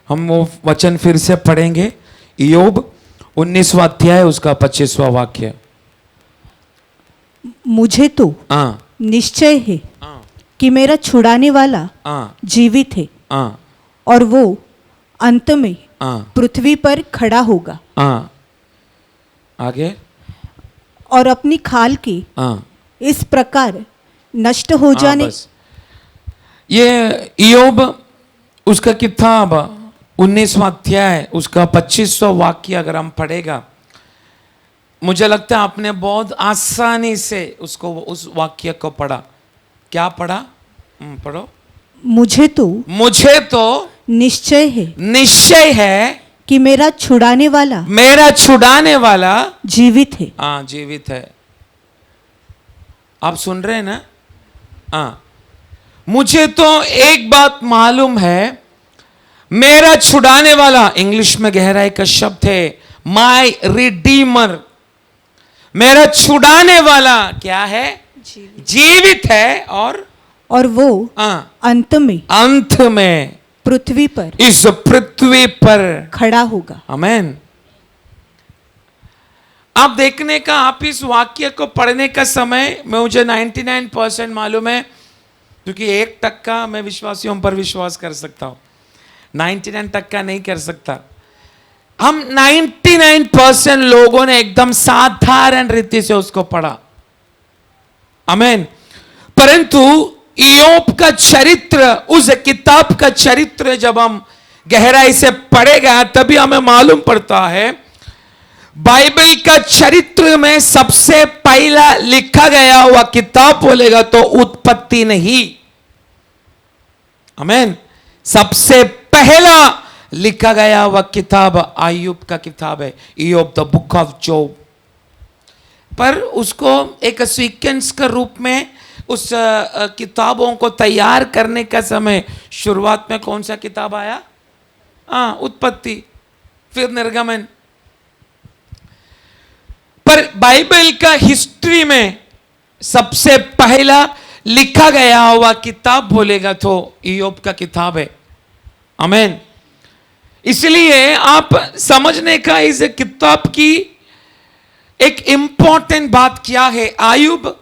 हम वो वचन फिर से पढ़ेंगे। इयोब 19वां अध्याय उसका 25वां वाक्य। मुझे तो निश्चय है कि मेरा छुड़ाने वाला जीवित है और वो अंत में पृथ्वी पर खड़ा होगा। आगे। और अपनी खाल की इस प्रकार नष्ट हो जाने। ये इयोब उसका किताब 19वां अध्याय उसका 25वां वाक्य अगर हम पढ़ेगा, मुझे लगता है आपने बहुत आसानी से उसको उस वाक्य को पढ़ा। क्या पढ़ा? पढ़ो। मुझे तो निश्चय है कि मेरा छुड़ाने वाला जीवित है। जीवित है। आप सुन रहे हैं ना? मुझे तो एक बात मालूम है, मेरा छुड़ाने वाला, इंग्लिश में गहराई का शब्द है माय रिडीमर। मेरा छुड़ाने वाला क्या है? जीवित है और वो अंत में पृथ्वी पर, इस पृथ्वी पर खड़ा होगा। आमीन। आप देखने का, आप इस वाक्य को पढ़ने का समय मुझे 99% मालूम है, क्योंकि 1% मैं विश्वासियों पर विश्वास कर सकता हूं, 99% नहीं कर सकता। हम 99% लोगों ने एकदम साधारण रीति से उसको पढ़ा। आमीन। परंतु इयोब का चरित्र, उस किताब का चरित्र जब हम गहराई से पढ़ेगा तभी हमें मालूम पड़ता है, बाइबल का चरित्र में सबसे पहला लिखा गया हुआ किताब बोलेगा तो उत्पत्ति नहीं। आमीन। सबसे पहला लिखा गया हुआ किताब अय्यूब का किताब है, इयोब, द बुक ऑफ जॉब। पर उसको एक सीक्वेंस के रूप में उस किताबों को तैयार करने का समय शुरुआत में कौन सा किताब आया? उत्पत्ति, फिर निर्गमन। पर बाइबल का हिस्ट्री में सबसे पहला लिखा गया हुआ किताब बोलेगा तो इयोब का किताब है। आमीन। इसलिए आप समझने का इस किताब की एक इंपॉर्टेंट बात क्या है, अय्यूब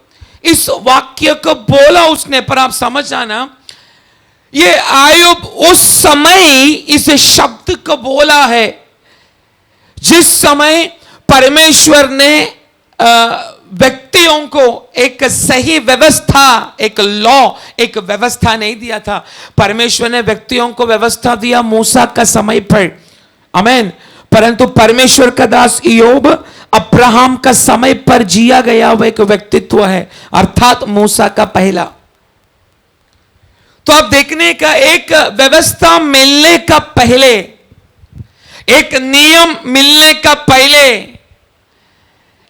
इस वाक्य को बोला उसने, पर आप समझ जाना, ये अय्यूब उस समय इस शब्द को बोला है जिस समय परमेश्वर ने व्यक्तियों को एक सही व्यवस्था, एक लॉ, एक व्यवस्था नहीं दिया था। परमेश्वर ने व्यक्तियों को व्यवस्था दिया मूसा का समय पर। आमीन। परंतु परमेश्वर का दास इयोब अब्राहम का समय पर जिया गया हुआ एक व्यक्तित्व है, अर्थात मूसा का पहला। तो आप देखने का, एक व्यवस्था मिलने का पहले, एक नियम मिलने का पहले,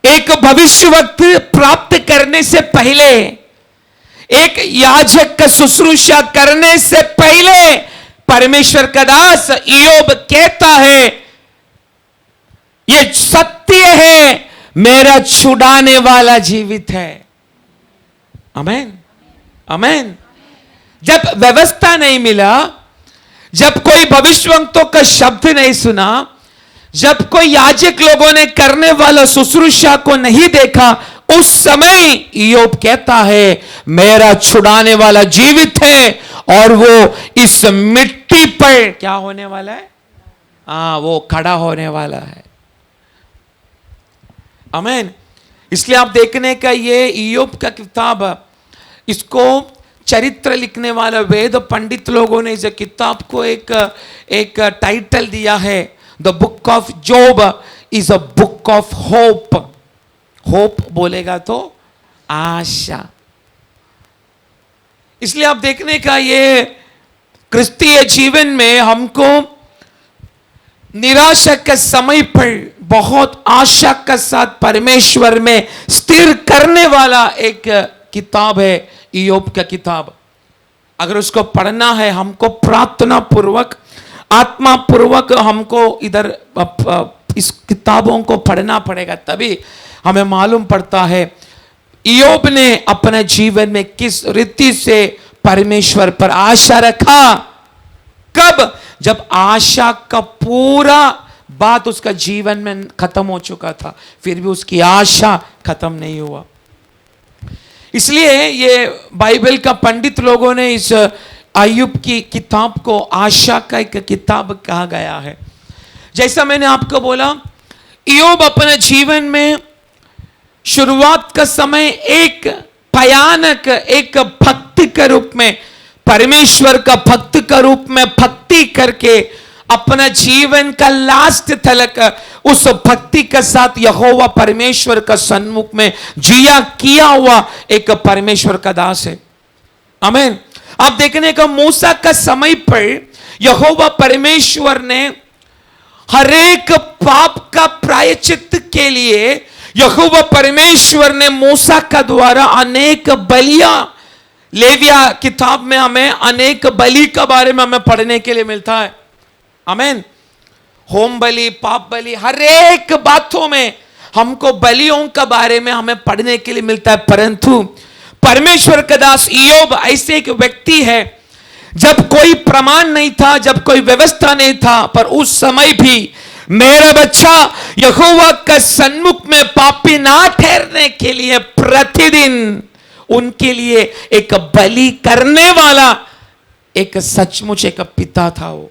एक भविष्यवक्ता प्राप्त करने से पहले, एक याजक का शुश्रूषा करने से पहले परमेश्वर का दास इयोब कहता है, ये सत्य है, मेरा छुड़ाने वाला जीवित है। आमीन। आमीन। जब व्यवस्था नहीं मिला, जब कोई भविष्यवक्तों का शब्द नहीं सुना, जब कोई याजक लोगों ने करने वाला शुश्रूषा को नहीं देखा, उस समय इयोब कहता है मेरा छुड़ाने वाला जीवित है और वो इस मिट्टी पर क्या होने वाला है? वो खड़ा होने वाला है। आमीन। इसलिए आप देखने का, ये इयोब का किताब, इसको चरित्र लिखने वाला वेद पंडित लोगों ने इस किताब को एक टाइटल दिया है, the book of job is a book of hope. Hope बोलेगा तो आशा। इसलिए आप देखने का, ये क्रिस्तीय जीवन में हमको निराशा के समय पर बहुत आशा के साथ परमेश्वर में स्थिर करने वाला एक किताब है इयोब का किताब। अगर उसको पढ़ना है, हमको प्रार्थना पूर्वक, आत्मा पूर्वक हमको इधर इस किताबों को पढ़ना पड़ेगा, तभी हमें मालूम पड़ता है इयोब ने अपने जीवन में किस रीति से परमेश्वर पर आशा रखा। कब? जब आशा का पूरा बात उसका जीवन में खत्म हो चुका था, फिर भी उसकी आशा खत्म नहीं हुआ। इसलिए ये बाइबल का पंडित लोगों ने इस अय्यूब की किताब को आशा का एक किताब कहा गया है। जैसा मैंने आपको बोला, अय्यूब अपने जीवन में शुरुआत का समय एक भयानक, एक भक्त के रूप में, परमेश्वर का भक्त का रूप में भक्ति करके अपना जीवन का लास्ट तलक उस भक्ति के साथ यहोवा परमेश्वर का सन्मुख में जिया किया हुआ एक परमेश्वर का दास है। आमीन। आप देखने का मूसा का समय पर यहोवा परमेश्वर ने हरेक पाप का प्रायश्चित के लिए यहोवा परमेश्वर ने मूसा का द्वारा अनेक बलियां, लेविया किताब में हमें अनेक बलि के बारे में हमें पढ़ने के लिए मिलता है। आमीन। होम बलि, पाप बलि, हर एक बातों में हमको बलियों के बारे में हमें पढ़ने के लिए मिलता है। परंतु परमेश्वर का दास अय्यूब ऐसे एक व्यक्ति है, जब कोई प्रमाण नहीं था, जब कोई व्यवस्था नहीं था, पर उस समय भी मेरा बच्चा यहोवा का सन्मुख में पापी ना ठहरने के लिए प्रतिदिन उनके लिए एक बलि करने वाला एक सचमुच एक पिता था वो।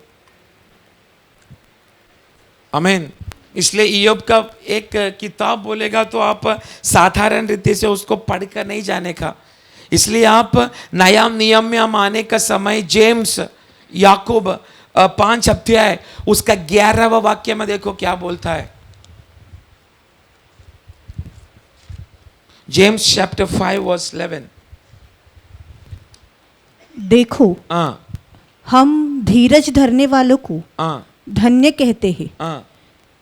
आमीन। इसलिए अय्यूब का एक किताब बोलेगा तो आप साधारण रीति से उसको पढ़कर नहीं जाने का। इसलिए आप नया नियम में हम आने का समय जेम्स याकूब 5 अध्याय उसका 11वां वाक्य में देखो क्या बोलता है। James chapter 5 verse 11। देखो हम धीरज धरने वालों को धन्य कहते हैं।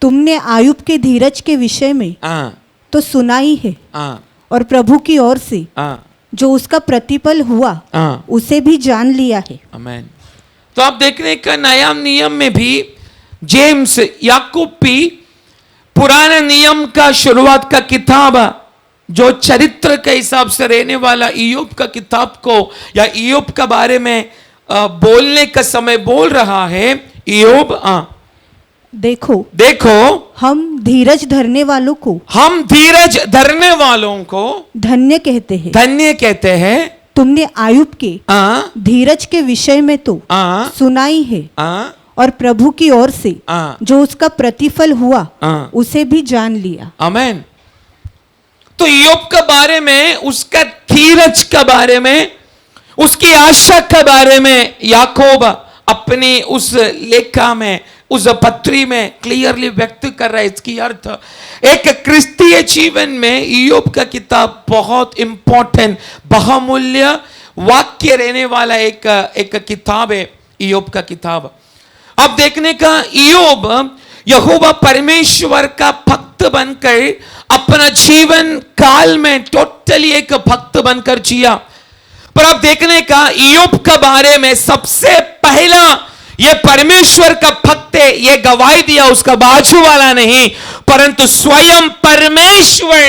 तुमने आयुब के धीरज के विषय में तो सुना ही है, और प्रभु की ओर से जो उसका प्रतिफल हुआ उसे भी जान लिया है। आमीन। तो आप देखने का नया नियम में भी जेम्स याकूब भी पुराने नियम का शुरुआत का किताब जो चरित्र के हिसाब से रहने वाला अय्यूब का किताब को या अय्यूब के बारे में बोलने का समय बोल रहा है। अय्यूब देखो हम धीरज धरने वालों को धन्य कहते हैं। तुमने आयुब के धीरज के विषय में तो सुना ही है, और प्रभु की ओर से जो उसका प्रतिफल हुआ उसे भी जान लिया। आमीन। तो अय्यूब के बारे में, उसका धीरज के बारे में, उसकी आशा के बारे में याकूब अपनी उस लेखा में, उस पत्री में क्लियरली व्यक्त कर रहा है। इसकी अर्थ एक क्रिस्तीय जीवन में अय्यूब का किताब बहुत इंपॉर्टेंट, बहुमूल्य वाक्य रहने वाला एक किताब है अय्यूब का किताब। अब देखने का अय्यूब यहोवा परमेश्वर का भक्त बनकर अपना जीवन काल में टोटली एक भक्त बनकर जिया। पर अब देखने का अय्यूब के बारे में सबसे पहला ये परमेश्वर का भक्त है, ये गवाही दिया उसका बाजू वाला नहीं, परंतु स्वयं परमेश्वर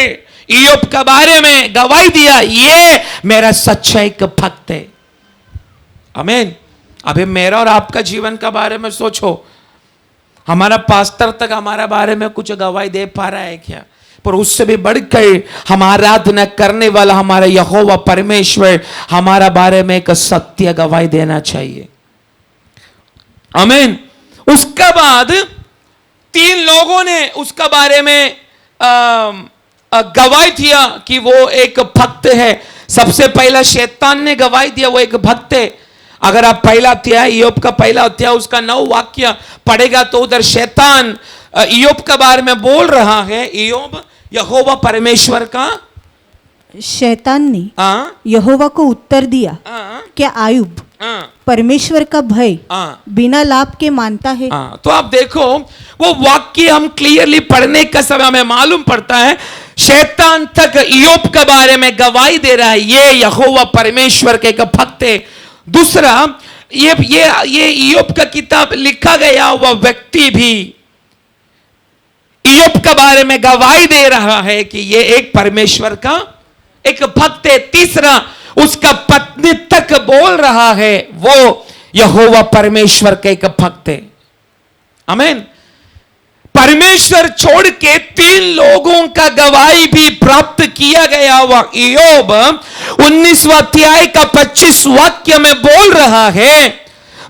अय्यूब के बारे में गवाही दिया, ये मेरा सच्चा एक भक्त है। आमीन। अभी मेरा और आपका जीवन के बारे में सोचो, हमारा पास्टर तक हमारे बारे में कुछ गवाही दे पा रहा है क्या? पर उससे भी बढ़कर हम आराधना करने वाला हमारा यहोवा परमेश्वर हमारा बारे में एक सत्य गवाही देना चाहिए। आमीन। उसके बाद 3 लोगों ने उसका बारे में गवाही दिया कि वो एक भक्त है। सबसे पहला शैतान ने गवाही दिया वो एक भक्त है। अगर आप पहला अध्याय अय्यूब का पहला अध्याय उसका 9 वाक्य पढ़ेगा तो उधर शैतान अय्यूब के बारे में बोल रहा है। अय्यूब यहोवा परमेश्वर का, शैतान ने यहोवा को उत्तर दिया, क्या आयुब परमेश्वर का भय बिना लाभ के मानता है? तो आप देखो वो वाक्य हम क्लियरली पढ़ने का समय हमें मालूम पड़ता है, शैतान तक अय्यूब के बारे में गवाही दे रहा है, ये यहोवा परमेश्वर के एक भक्त है। दूसरा, ये अय्यूब का किताब लिखा गया हुआ व्यक्ति भी अय्यूब के बारे में गवाही दे रहा है कि ये एक परमेश्वर का एक भक्त है। तीसरा, उसका पत्नी तक बोल रहा है वो यहोवा परमेश्वर का एक भक्त है। आमीन। परमेश्वर छोड़ के 3 लोगों का गवाही भी प्राप्त किया गया हुआ इय्योब 19वां अध्याय का 25 वाक्य में बोल रहा है,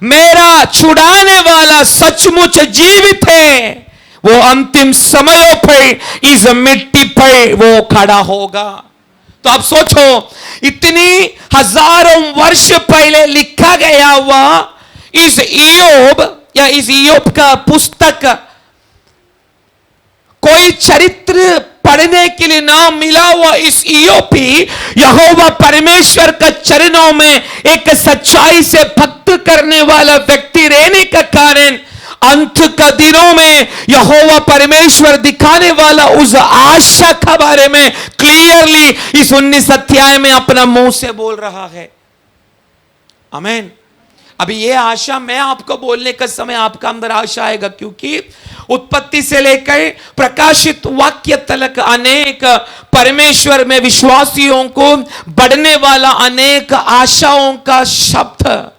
मेरा छुड़ाने वाला सचमुच जीवित है, वो अंतिम समयों पर इस मिट्टी पर वो खड़ा होगा। तो आप सोचो, इतनी हजारों वर्ष पहले लिखा गया हुआ इस इय्योब या इस इय्योब का पुस्तक, कोई चरित्र पढ़ने के लिए ना मिला हुआ इस इय्योब भी यहोवा परमेश्वर का चरणों में एक सच्चाई से भक्त करने वाला व्यक्ति रहने का कारण अंत का दिनों में यहोवा परमेश्वर दिखाने वाला उस आशा के बारे में क्लियरली इस 19 अध्याय में अपना मुंह से बोल रहा है। आमीन। अभी ये आशा मैं आपको बोलने का समय आपका अंदर आशा आएगा, क्योंकि उत्पत्ति से लेकर प्रकाशित वाक्य तक अनेक परमेश्वर में विश्वासियों को बढ़ने वाला अनेक आशाओं का शब्द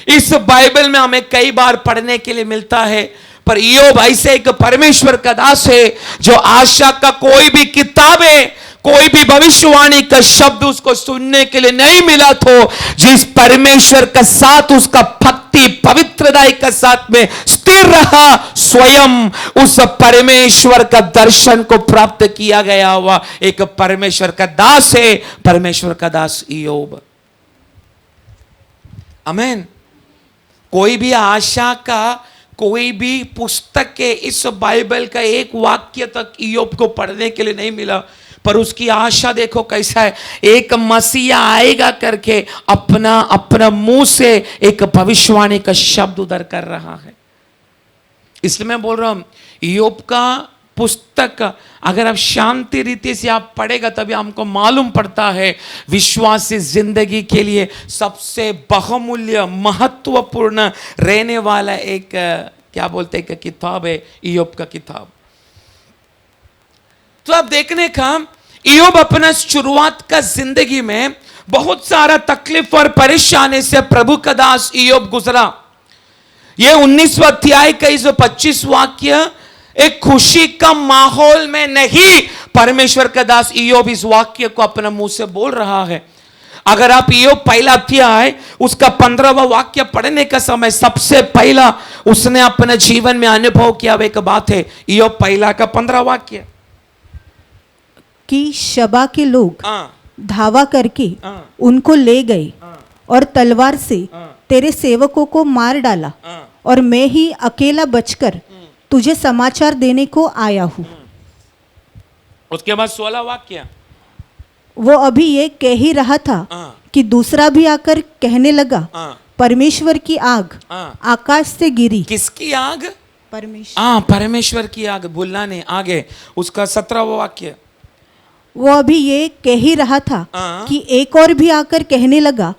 इस बाइबल में हमें कई बार पढ़ने के लिए मिलता है। पर इय्योब ऐसे एक परमेश्वर का दास है जो आशा का कोई भी किताब है, कोई भी भविष्यवाणी का शब्द उसको सुनने के लिए नहीं मिला, तो जिस परमेश्वर का साथ उसका भक्ति पवित्रता के साथ में स्थिर रहा, स्वयं उस परमेश्वर का दर्शन को प्राप्त किया गया हुआ एक परमेश्वर का दास है, परमेश्वर का दास इय्योब। आमीन। कोई भी आशा का कोई भी पुस्तक के इस बाइबल का एक वाक्य तक इय्योब को पढ़ने के लिए नहीं मिला, पर उसकी आशा देखो कैसा है, एक मसीहा आएगा करके अपना अपना मुंह से एक भविष्यवाणी का शब्द उधर कर रहा है। इसलिए मैं बोल रहा हूं, इय्योब का पुस्तक अगर आप शांति रीति से आप पढ़ेगा तभी हमको मालूम पड़ता है विश्वासी जिंदगी के लिए सबसे बहुमूल्य महत्वपूर्ण रहने वाला एक क्या बोलते हैं किताब है इय्योब का किताब। तो आप देखने का इय्योब अपना शुरुआत का जिंदगी में बहुत सारा तकलीफ और परेशानी से प्रभु का दास इय्योब गुजरा। ये 19वां अध्याय का इस 25 वाक्य एक खुशी का माहौल में नहीं, परमेश्वर का दास इय्योब इस वाक्य को अपने मुंह से बोल रहा है। अगर आप इय्योब पहला अध्याय उसका 15वां वाक्य पढ़ने का समय सबसे पहला उसने अपने जीवन में अनुभव किया एक बात है, इय्योब पहला का 15 वाक्य कि शबा के लोग धावा करके उनको ले गए और तलवार से तेरे सेवकों को मार डाला और मैं ही अकेला बचकर तुझे समाचार देने को आया हूं। उसके बाद 16 वाक्य, वो अभी ये कह ही रहा था कि दूसरा भी आकर कहने लगा, परमेश्वर की आग आकाश से गिरी। किसकी आग? परमेश्वर। परमेश्वर की आग। भूलना नहीं। आगे उसका 17वां वाक्य, वो अभी ये कह ही रहा था कि एक और भी आकर कहने लगा,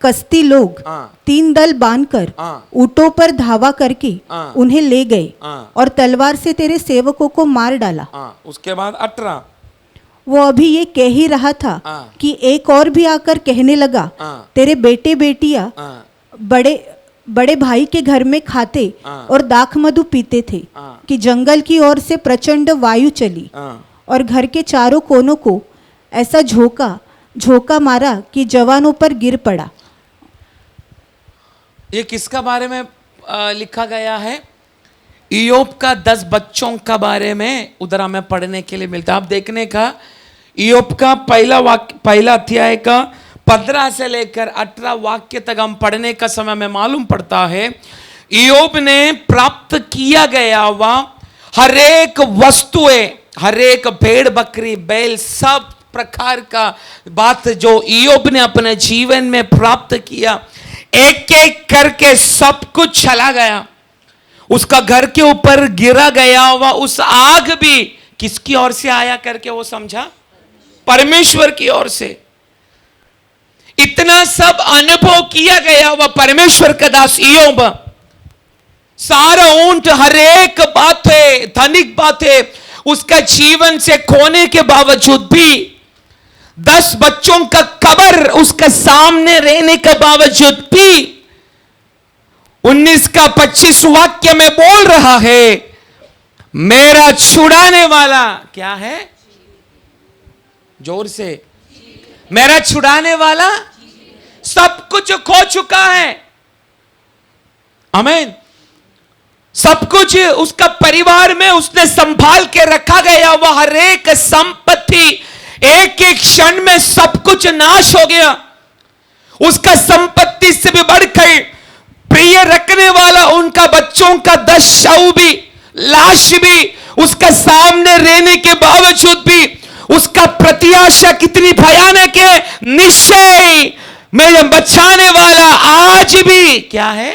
कसती लोग 3 दल बांधकर ऊंटों पर धावा करके उन्हें ले गए और तलवार से तेरे सेवकों को मार डाला। उसके बाद 18, वो अभी ये कह ही रहा था कि एक और भी आकर कहने लगा, तेरे बेटे बेटियां बड़े बड़े भाई के घर में खाते और दाख मधु पीते थे कि जंगल की ओर से प्रचंड वायु चली और घर के चारों कोनों को ऐसा झोंका मारा कि जवानों पर गिर पड़ा। ये किसका बारे में लिखा गया है? इय्योब का 10 बच्चों का बारे में उधर हमें पढ़ने के लिए मिलता है। आप देखने का इय्योब का पहला अध्याय का 15 से लेकर 18 वाक्य तक हम पढ़ने का समय में मालूम पड़ता है इय्योब ने प्राप्त किया गया हुआ हर एक वस्तुएं, हर एक भेड़ बकरी बैल सब प्रकार का बात जो इय्योब ने अपने जीवन में प्राप्त किया, एक एक करके सब कुछ चला गया। उसका घर के ऊपर गिरा गया हुआ उस आग भी किसकी ओर से आया करके वो समझा? परमेश्वर की ओर से। इतना सब अनुभव किया गया हुआ परमेश्वर का दास इय्योब, सारा ऊंट हर एक बात है, धनिक बात है, उसका जीवन से खोने के बावजूद भी 10 बच्चों का कब्र उसके सामने रहने के बावजूद भी 19 का 25 वाक्य में बोल रहा है, मेरा छुड़ाने वाला क्या है? जोर से, मेरा छुड़ाने वाला सब कुछ खो चुका है। आमीन। सब कुछ उसका परिवार में उसने संभाल के रखा गया। वह हर एक संपत्ति एक एक क्षण में सब कुछ नाश हो गया। उसका संपत्ति से भी बढ़कर प्रिय रखने वाला उनका बच्चों का 10 शव भी, लाश भी उसका सामने रहने के बावजूद भी उसका प्रत्याशा कितनी भयानक है। निश्चय मेरे बचाने वाला आज भी क्या है?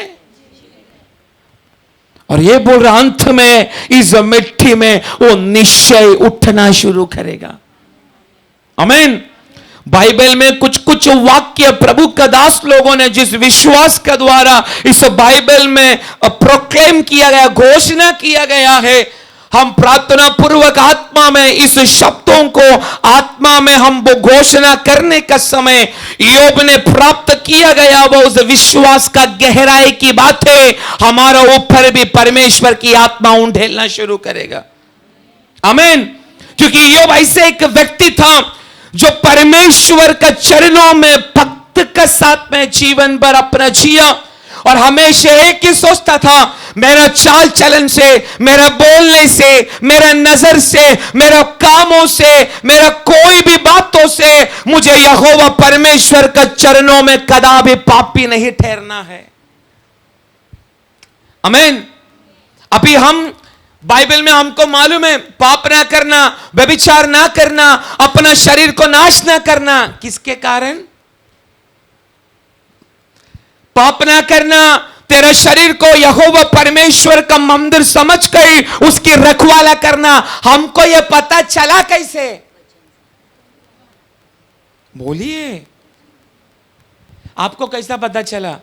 और ये बोल रहा अंत में इस मिट्टी में वो निश्चय उठना शुरू करेगा। आमीन। बाइबल में कुछ कुछ वाक्य प्रभु का दास लोगों ने जिस विश्वास के द्वारा इस बाइबल में प्रोक्लेम किया गया, घोषणा किया गया है, हम प्रार्थना पूर्वक आत्मा में इस शब्दों को आत्मा में हम वो घोषणा करने का समय योब ने प्राप्त किया गया, वो उस विश्वास का गहराई की बातें हमारा ऊपर भी परमेश्वर की आत्मा उंडेलना शुरू करेगा। आमीन। क्योंकि योब ऐसे एक व्यक्ति था जो परमेश्वर का चरणों में भक्त के साथ में जीवन भर अपना जिया और हमेशा एक ही सोचता था, मेरा चाल चलन से, मेरा बोलने से, मेरा नजर से, मेरा कामों से, मेरा कोई भी बातों से मुझे यहोवा परमेश्वर का चरणों में कदापि पापी नहीं ठहरना है। आमीन। अभी हम बाइबल में हमको मालूम है, पाप ना करना, व्यभिचार ना करना, अपना शरीर को नाश ना करना। किसके कारण? पाप ना करना, तेरा शरीर को यहोवा परमेश्वर का मंदिर समझकर उसकी रखवाला करना। हमको यह पता चला कैसे? बोलिए, आपको कैसा पता चला?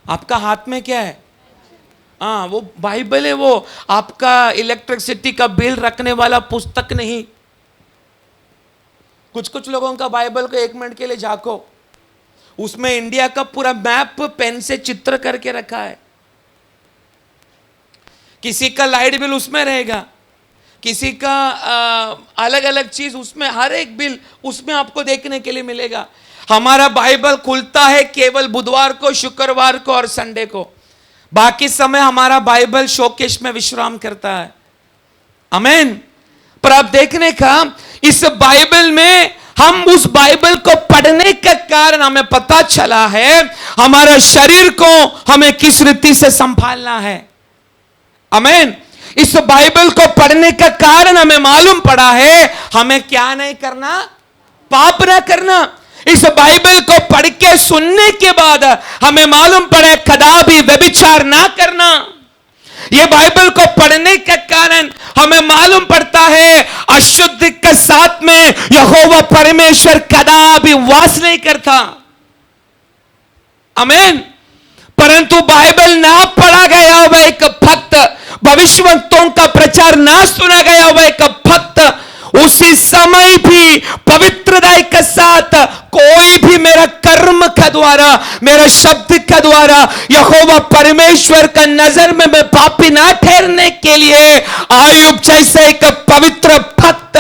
आपका हाथ में क्या है? हाँ, वो बाइबल है। वो आपका इलेक्ट्रिसिटी का बिल रखने वाला पुस्तक नहीं। कुछ कुछ लोगों का बाइबल को 1 मिनट के लिए झांको, उसमें इंडिया का पूरा मैप पेन से चित्र करके रखा है। किसी का लाइट बिल उसमें रहेगा, किसी का अलग अलग चीज उसमें, हर एक बिल उसमें आपको देखने के लिए मिलेगा। हमारा बाइबल खुलता है केवल बुधवार को, शुक्रवार को और संडे को। बाकी समय हमारा बाइबल शोकेश में विश्राम करता है। आमीन। पर आप देखने का, इस बाइबल में हम उस बाइबल को पढ़ने का कारण हमें पता चला है हमारा शरीर को हमें किस रीति से संभालना है। आमीन। इस बाइबल को पढ़ने का कारण हमें मालूम पड़ा है हमें क्या नहीं करना, पाप ना करना। इस बाइबल को पढ़ के सुनने के बाद हमें मालूम पड़ा कदापि व्यभिचार ना करना। यह बाइबल को पढ़ने के कारण हमें मालूम पड़ता है अशुद्ध के साथ में यहोवा परमेश्वर कदापि वास नहीं करता। आमीन। परंतु बाइबल ना पढ़ा गया हुआ एक भक्त, भविष्यवक्तों का प्रचार ना सुना गया हुआ एक भक्त उसी समय भी पवित्रता के साथ कोई भी मेरा कर्म का द्वारा, मेरा शब्द का द्वारा यहोवा परमेश्वर का नजर में मैं पापी ना ठहरने के लिए आयुब जैसे एक पवित्र भक्त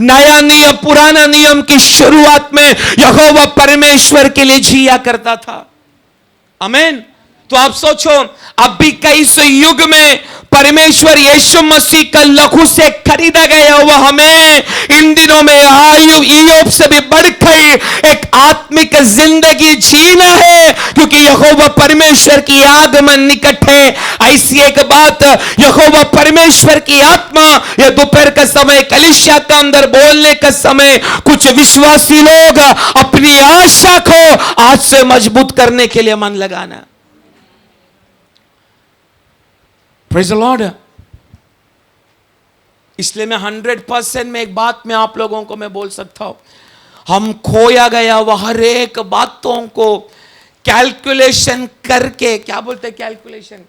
नया नियम पुराना नियम की शुरुआत में यहोवा परमेश्वर के लिए जिया करता था। आमीन। तो आप सोचो, अभी का इस युग में परमेश्वर यीशु मसीह का लहू से खरीदा गया हुआ हमें इन दिनों में आयुब से भी बढ़कर एक आत्मिक जिंदगी जीना है, क्योंकि यहोवा परमेश्वर की आगमन निकट है। ऐसी एक बात यहोवा परमेश्वर की आत्मा यह दोपहर का समय कलीसिया का अंदर बोलने का समय कुछ विश्वासी लोग अपनी आशा को आज से मजबूत करने के लिए मन लगाना। Praise the Lord। इसलिए मैं 100% में एक बात में आप लोगों को मैं बोल सकता हूं, हम खोया गया वह हर एक बातों को कैलकुलेशन करके, क्या बोलते हैं कैलकुलेशन,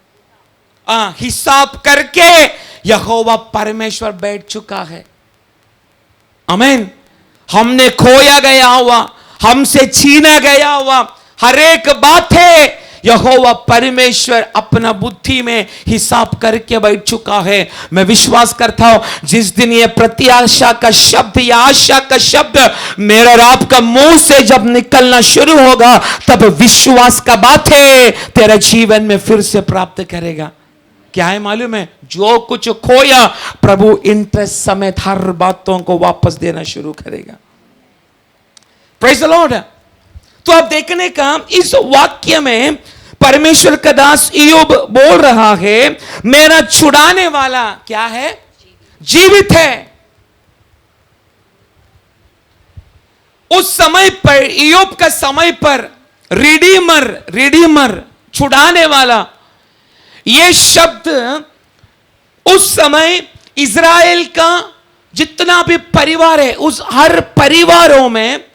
हिसाब करके यहोवा परमेश्वर बैठ चुका है। आमीन। हमने खोया गया हुआ, हमसे छीना गया हुआ हर एक बात है यहोवा परमेश्वर अपना बुद्धि में हिसाब करके बैठ चुका है। मैं विश्वास करता हूं जिस दिन ये प्रत्याशा का शब्द या आशा का शब्द मेरा और आपका मुंह से जब निकलना शुरू होगा, तब विश्वास का बात है तेरा जीवन में फिर से प्राप्त करेगा। क्या है मालूम है? जो कुछ खोया प्रभु इंटरेस्ट समेत हर बातों को वापस देना शुरू करेगा। Praise the Lord. तो आप देखने का इस वाक्य में परमेश्वर का दास इयोब बोल रहा है, मेरा छुड़ाने वाला क्या है? जीवित है। उस समय पर, इयोब का समय पर, रिडीमर छुड़ाने वाला, यह शब्द उस समय इज़राइल का जितना भी परिवार है, उस हर परिवारों में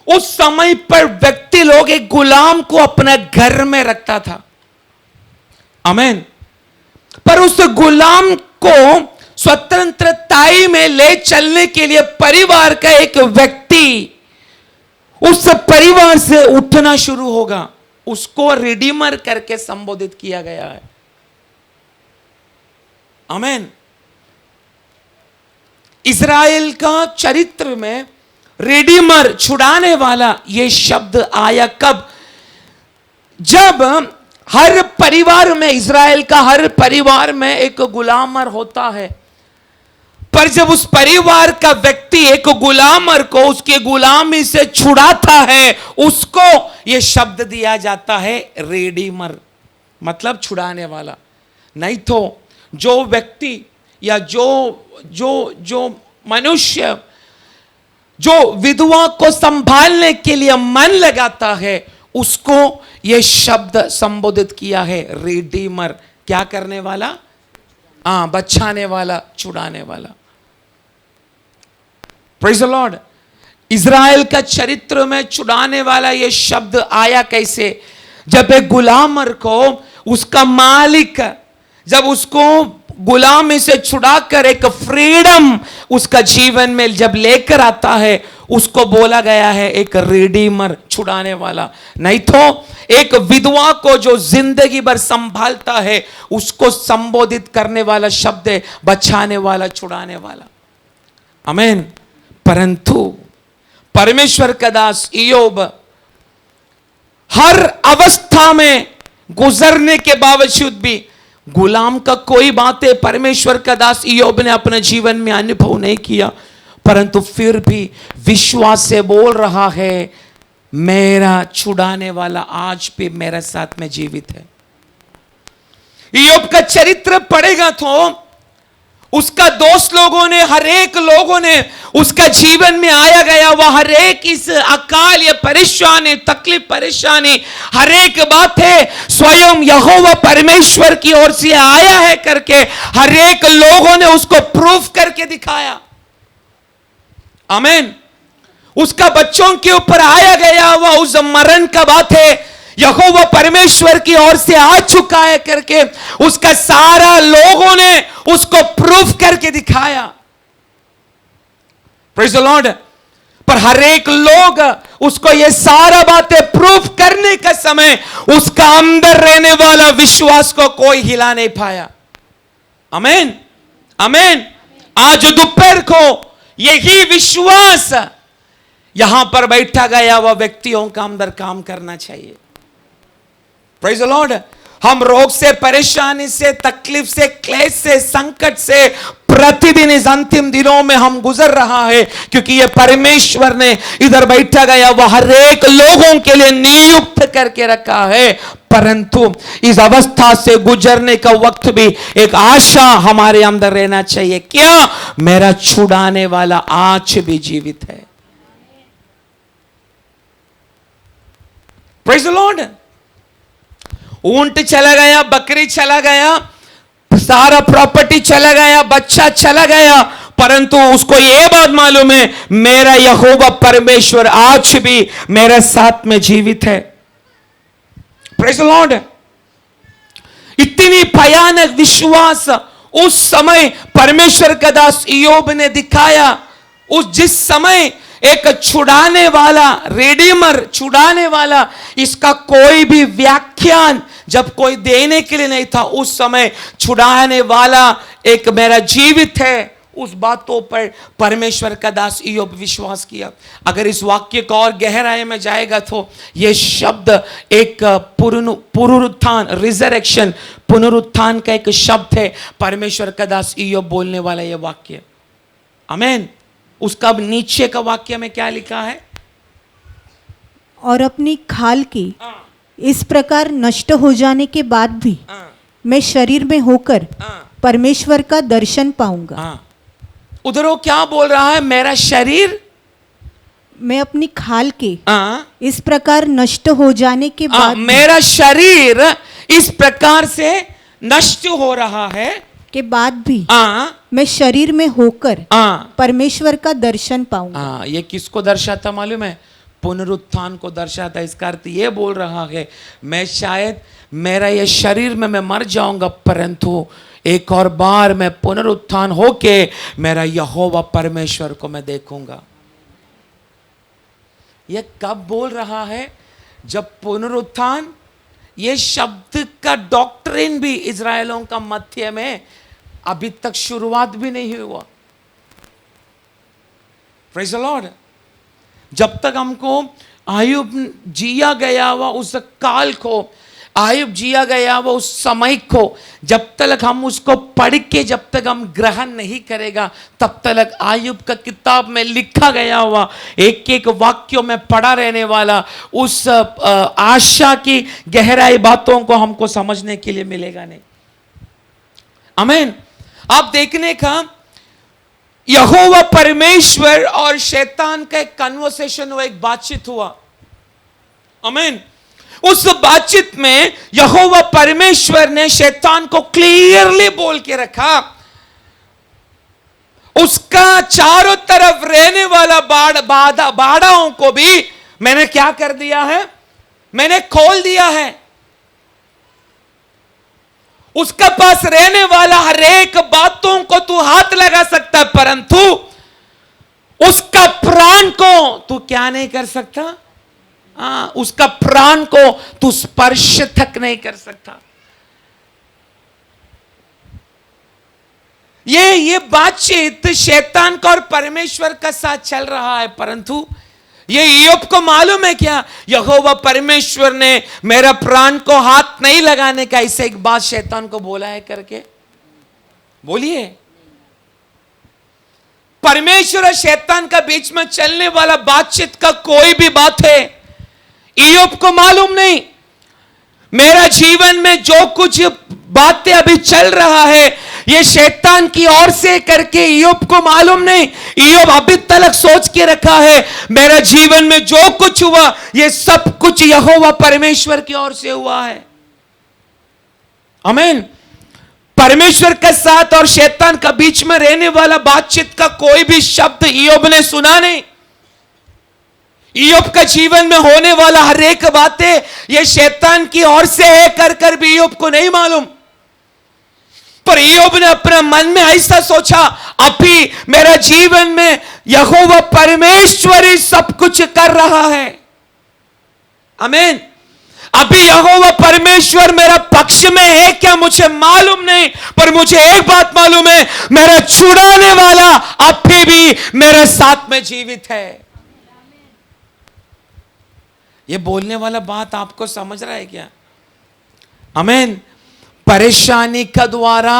उस समय पर व्यक्ति लोग एक गुलाम को अपने घर में रखता था। आमीन। पर उस गुलाम को स्वतंत्रताई में ले चलने के लिए परिवार का एक व्यक्ति उस परिवार से उठना शुरू होगा। उसको रिडीमर करके संबोधित किया गया है। आमीन। इज़राइल का चरित्र में रिडीमर, छुड़ाने वाला, यह शब्द आया कब? जब हर परिवार में, इज़राइल का हर परिवार में एक गुलामर होता है, पर जब उस परिवार का व्यक्ति एक गुलामर को उसके गुलामी से छुड़ाता है, उसको यह शब्द दिया जाता है रिडीमर, मतलब छुड़ाने वाला। नहीं तो जो व्यक्ति या जो मनुष्य जो विधवा को संभालने के लिए मन लगाता है, उसको यह शब्द संबोधित किया है रिडीमर। क्या करने वाला? बचाने वाला, छुड़ाने वाला। Praise the Lord. इज़राइल का चरित्र में छुड़ाने वाला यह शब्द आया कैसे? जब एक गुलामर को उसका मालिक जब उसको गुलामी से छुड़ाकर एक फ्रीडम उसका जीवन में जब लेकर आता है, उसको बोला गया है एक रिडीमर, छुड़ाने वाला। नहीं तो एक विधवा को जो जिंदगी भर संभालता है, उसको संबोधित करने वाला शब्द है बचाने वाला, छुड़ाने वाला। आमीन। परंतु परमेश्वर का दास इयोब हर अवस्था में गुजरने के बावजूद भी, गुलाम का कोई बातें परमेश्वर का दास इयोब ने अपने जीवन में अनुभव नहीं किया, परंतु फिर भी विश्वास से बोल रहा है मेरा छुड़ाने वाला आज भी मेरे साथ में जीवित है। इयोब का चरित्र पढ़ेगा तो उसका दोस्त लोगों ने, हर एक लोगों ने उसका जीवन में आया गया, वह हर एक इस अकाल या परेशानी, तकलीफ परेशानी, हर एक बात है स्वयं यहोवा परमेश्वर की ओर से आया है करके हर एक लोगों ने उसको प्रूफ करके दिखाया। आमीन। उसका बच्चों के ऊपर आया गया, वह उस मरण का बात है यहोवा परमेश्वर की ओर से आ चुका है करके उसका सारा लोगों ने उसको प्रूफ करके दिखाया। Praise the Lord. पर हर एक लोग उसको ये सारा बातें प्रूफ करने का समय उसका अंदर रहने वाला विश्वास को कोई हिला नहीं पाया। आमीन। आमीन। आज दोपहर को यही विश्वास यहां पर बैठा गया वह व्यक्तियों का अंदर काम करना चाहिए। Praise the Lord. हम रोग से, परेशानी से, तकलीफ से, क्लेश से, संकट से प्रतिदिन इस अंतिम दिनों में हम गुजर रहा है, क्योंकि ये परमेश्वर ने इधर बैठा गया वह हर एक लोगों के लिए नियुक्त करके रखा है। परंतु इस अवस्था से गुजरने का वक्त भी एक आशा हमारे अंदर रहना चाहिए। क्या? मेरा छुड़ाने वाला आज भी जीवित है। Praise the Lord. ऊंट चला गया, बकरी चला गया, सारा प्रॉपर्टी चला गया, बच्चा चला गया, परंतु उसको यह बात मालूम है मेरा यहोवा परमेश्वर आज भी मेरे साथ में जीवित है। Praise the Lord. इतनी भयानक विश्वास उस समय परमेश्वर का दास इयोब ने दिखाया। उस जिस समय एक छुड़ाने वाला, रेडीमर, छुड़ाने वाला, इसका कोई भी व्याख्यान जब कोई देने के लिए नहीं था, उस समय छुड़ाने वाला एक मेरा जीवित है, उस बातों पर परमेश्वर का दास इयोब विश्वास किया। अगर इस वाक्य को और गहराई में जाएगा तो यह शब्द एक पुनरुत्थान, रिजरेक्शन, पुनरुत्थान का एक शब्द है। परमेश्वर का दास इयोब बोलने वाला यह वाक्य, आमीन। उसका नीचे का वाक्य में क्या लिखा है? और अपनी खाल की इस प्रकार नष्ट हो जाने के बाद भी मैं शरीर में होकर परमेश्वर का दर्शन पाऊंगा। उधर वो क्या बोल रहा है? मेरा शरीर, मैं अपनी खाल के इस प्रकार नष्ट हो जाने के बाद, मेरा शरीर इस प्रकार से नष्ट हो रहा है के बाद भी मैं शरीर में होकर परमेश्वर का दर्शन पाऊंगा। ये किसको दर्शाता मालूम है? पुनरुत्थान को दर्शाता। इसका अर्थ ये बोल रहा है, मैं शायद मेरा ये शरीर में मैं मर जाऊंगा, परंतु एक और बार मैं पुनरुत्थान होके मेरा यहोवा परमेश्वर को मैं देखूंगा। ये कब बोल रहा है? जब पुनरुत्थान, ये शब्द का डॉक्ट्रिन भी इजरायलों का मध्य में अभी तक शुरुआत भी नहीं हुआ। Praise the Lord. जब तक हमको आयुब जिया गया हुआ उस काल को, आयुब जिया गया वो उस समय को, जब तक हम उसको पढ़ के जब तक हम ग्रहण नहीं करेगा, तब तक आयुब का किताब में लिखा गया हुआ एक एक वाक्यों में पढ़ा रहने वाला उस आशा की गहराई बातों को हमको समझने के लिए मिलेगा नहीं। आमीन। आप देखने का यहोवा परमेश्वर और शैतान का एक कन्वर्सेशन हुआ, एक बातचीत हुआ। आमीन। उस बातचीत में यहोवा परमेश्वर ने शैतान को क्लियरली बोल के रखा, उसका चारों तरफ रहने वाला बाधाओं को भी मैंने क्या कर दिया है? मैंने खोल दिया है। उसके पास रहने वाला हर एक बातों को तू हाथ लगा सकता है, परंतु उसका प्राण को तू क्या नहीं कर सकता? उसका प्राण को तू स्पर्श तक नहीं कर सकता। ये बातचीत शैतान का और परमेश्वर का साथ चल रहा है, परंतु ये इयोब को मालूम है क्या? यहोवा परमेश्वर ने मेरा प्राण को हाथ नहीं लगाने का ऐसे एक बात शैतान को बोला है करके? बोलिए। परमेश्वर और शैतान का बीच में चलने वाला बातचीत का कोई भी बात है, इयोब को मालूम नहीं। मेरा जीवन में जो कुछ बातें अभी चल रहा है, ये शैतान की ओर से करके इयोब को मालूम नहीं। इयोब अभी तक सोच के रखा है, मेरा जीवन में जो कुछ हुआ ये सब कुछ यहोवा परमेश्वर की ओर से हुआ है। आमीन। परमेश्वर के साथ और शैतान का बीच में रहने वाला बातचीत का कोई भी शब्द इयोब ने सुना नहीं। इयोब का जीवन में होने वाला हर एक बातें ये शैतान की ओर से है कर भी इयोब को नहीं मालूम। पर इयोब ने अपने मन में ऐसा सोचा, अभी मेरा जीवन में यहोवा परमेश्वर ही सब कुछ कर रहा है। आमीन। अभी यहोवा परमेश्वर मेरा पक्ष में है क्या मुझे मालूम नहीं, पर मुझे एक बात मालूम है, मेरा छुड़ाने वाला अभी भी मेरे साथ में जीवित है। ये बोलने वाला बात आपको समझ रहा है क्या? आमीन। परेशानी का द्वारा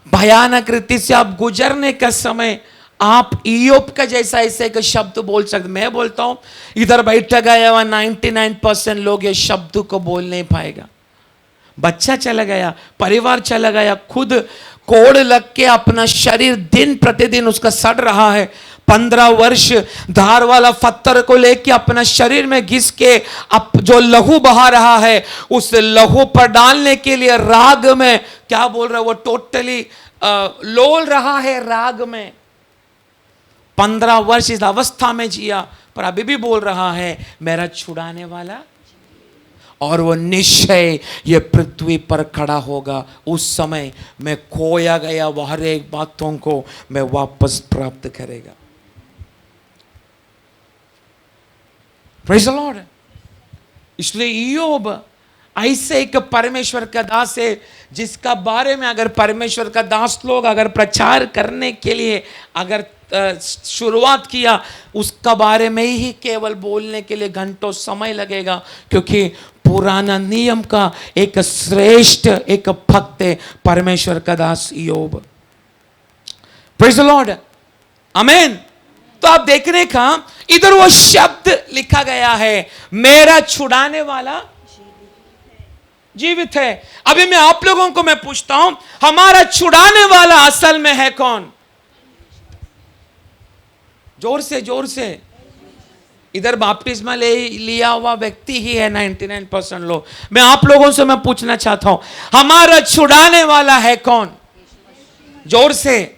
भयानक रीति से आप गुजरने का समय आप इयोब का जैसा ऐसे एक शब्द बोल सकते। मैं बोलता हूं इधर बैठा गया हुआ 99% लोग ये शब्द को बोल नहीं पाएगा। बच्चा चला गया, परिवार चला गया, खुद कोड़ लग के अपना शरीर दिन प्रतिदिन उसका सड़ रहा है। 15 वर्ष धार वाला पत्थर को लेके अपना शरीर में घिस के अब जो लहू बहा रहा है, उस लहू पर डालने के लिए राग में क्या बोल रहा है, वो टोटली लोल रहा है राग में। 15 वर्ष इस अवस्था में जिया, पर अभी भी बोल रहा है मेरा छुड़ाने वाला, और वो निश्चय ये पृथ्वी पर खड़ा होगा। उस समय मैं खोया गया वो हर एक बातों को मैं वापस प्राप्त करेगा। Praise the Lord. इसलिए इयोब ऐसे एक परमेश्वर का दास है जिसका बारे में अगर परमेश्वर का दास लोग अगर प्रचार करने के लिए अगर शुरुआत किया, उसका बारे में ही केवल बोलने के लिए घंटों समय लगेगा, क्योंकि पुराना नियम का एक श्रेष्ठ एक भक्त है परमेश्वर का दास इयोब। प्रेज़ द लॉर्ड, आमीन। तो आप देखने का इधर वो शब्द लिखा गया है, मेरा छुड़ाने वाला जीवित है। अभी मैं आप लोगों को मैं पूछता हूं, हमारा छुड़ाने वाला असल में है कौन? जोर से जोर से। इधर बपतिस्मा लिया हुआ व्यक्ति ही है 99% लोग। मैं आप लोगों से मैं पूछना चाहता हूं, हमारा छुड़ाने वाला है कौन? जोर से।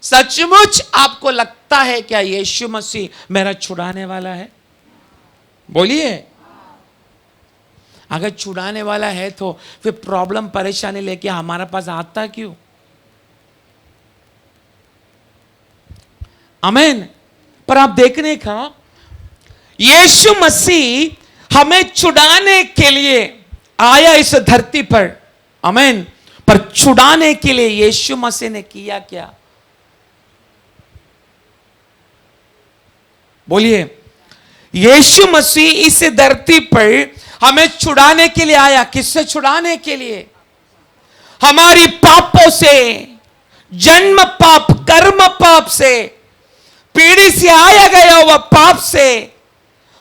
सचमुच आपको लगता है क्या यीशु मसीह मेरा छुड़ाने वाला है? बोलिए। अगर छुड़ाने वाला है तो फिर प्रॉब्लम परेशानी लेके हमारे पास आता क्यों? आमीन। पर आप देखने का यीशु मसीह हमें छुड़ाने के लिए आया इस धरती पर। आमीन। पर छुड़ाने के लिए यीशु मसीह ने किया क्या? बोलिए। यीशु मसीह इस धरती पर हमें छुड़ाने के लिए आया। किससे छुड़ाने के लिए? हमारी पापों से, जन्म पाप, कर्म पाप से, पीढ़ी से आया गया हुआ पाप से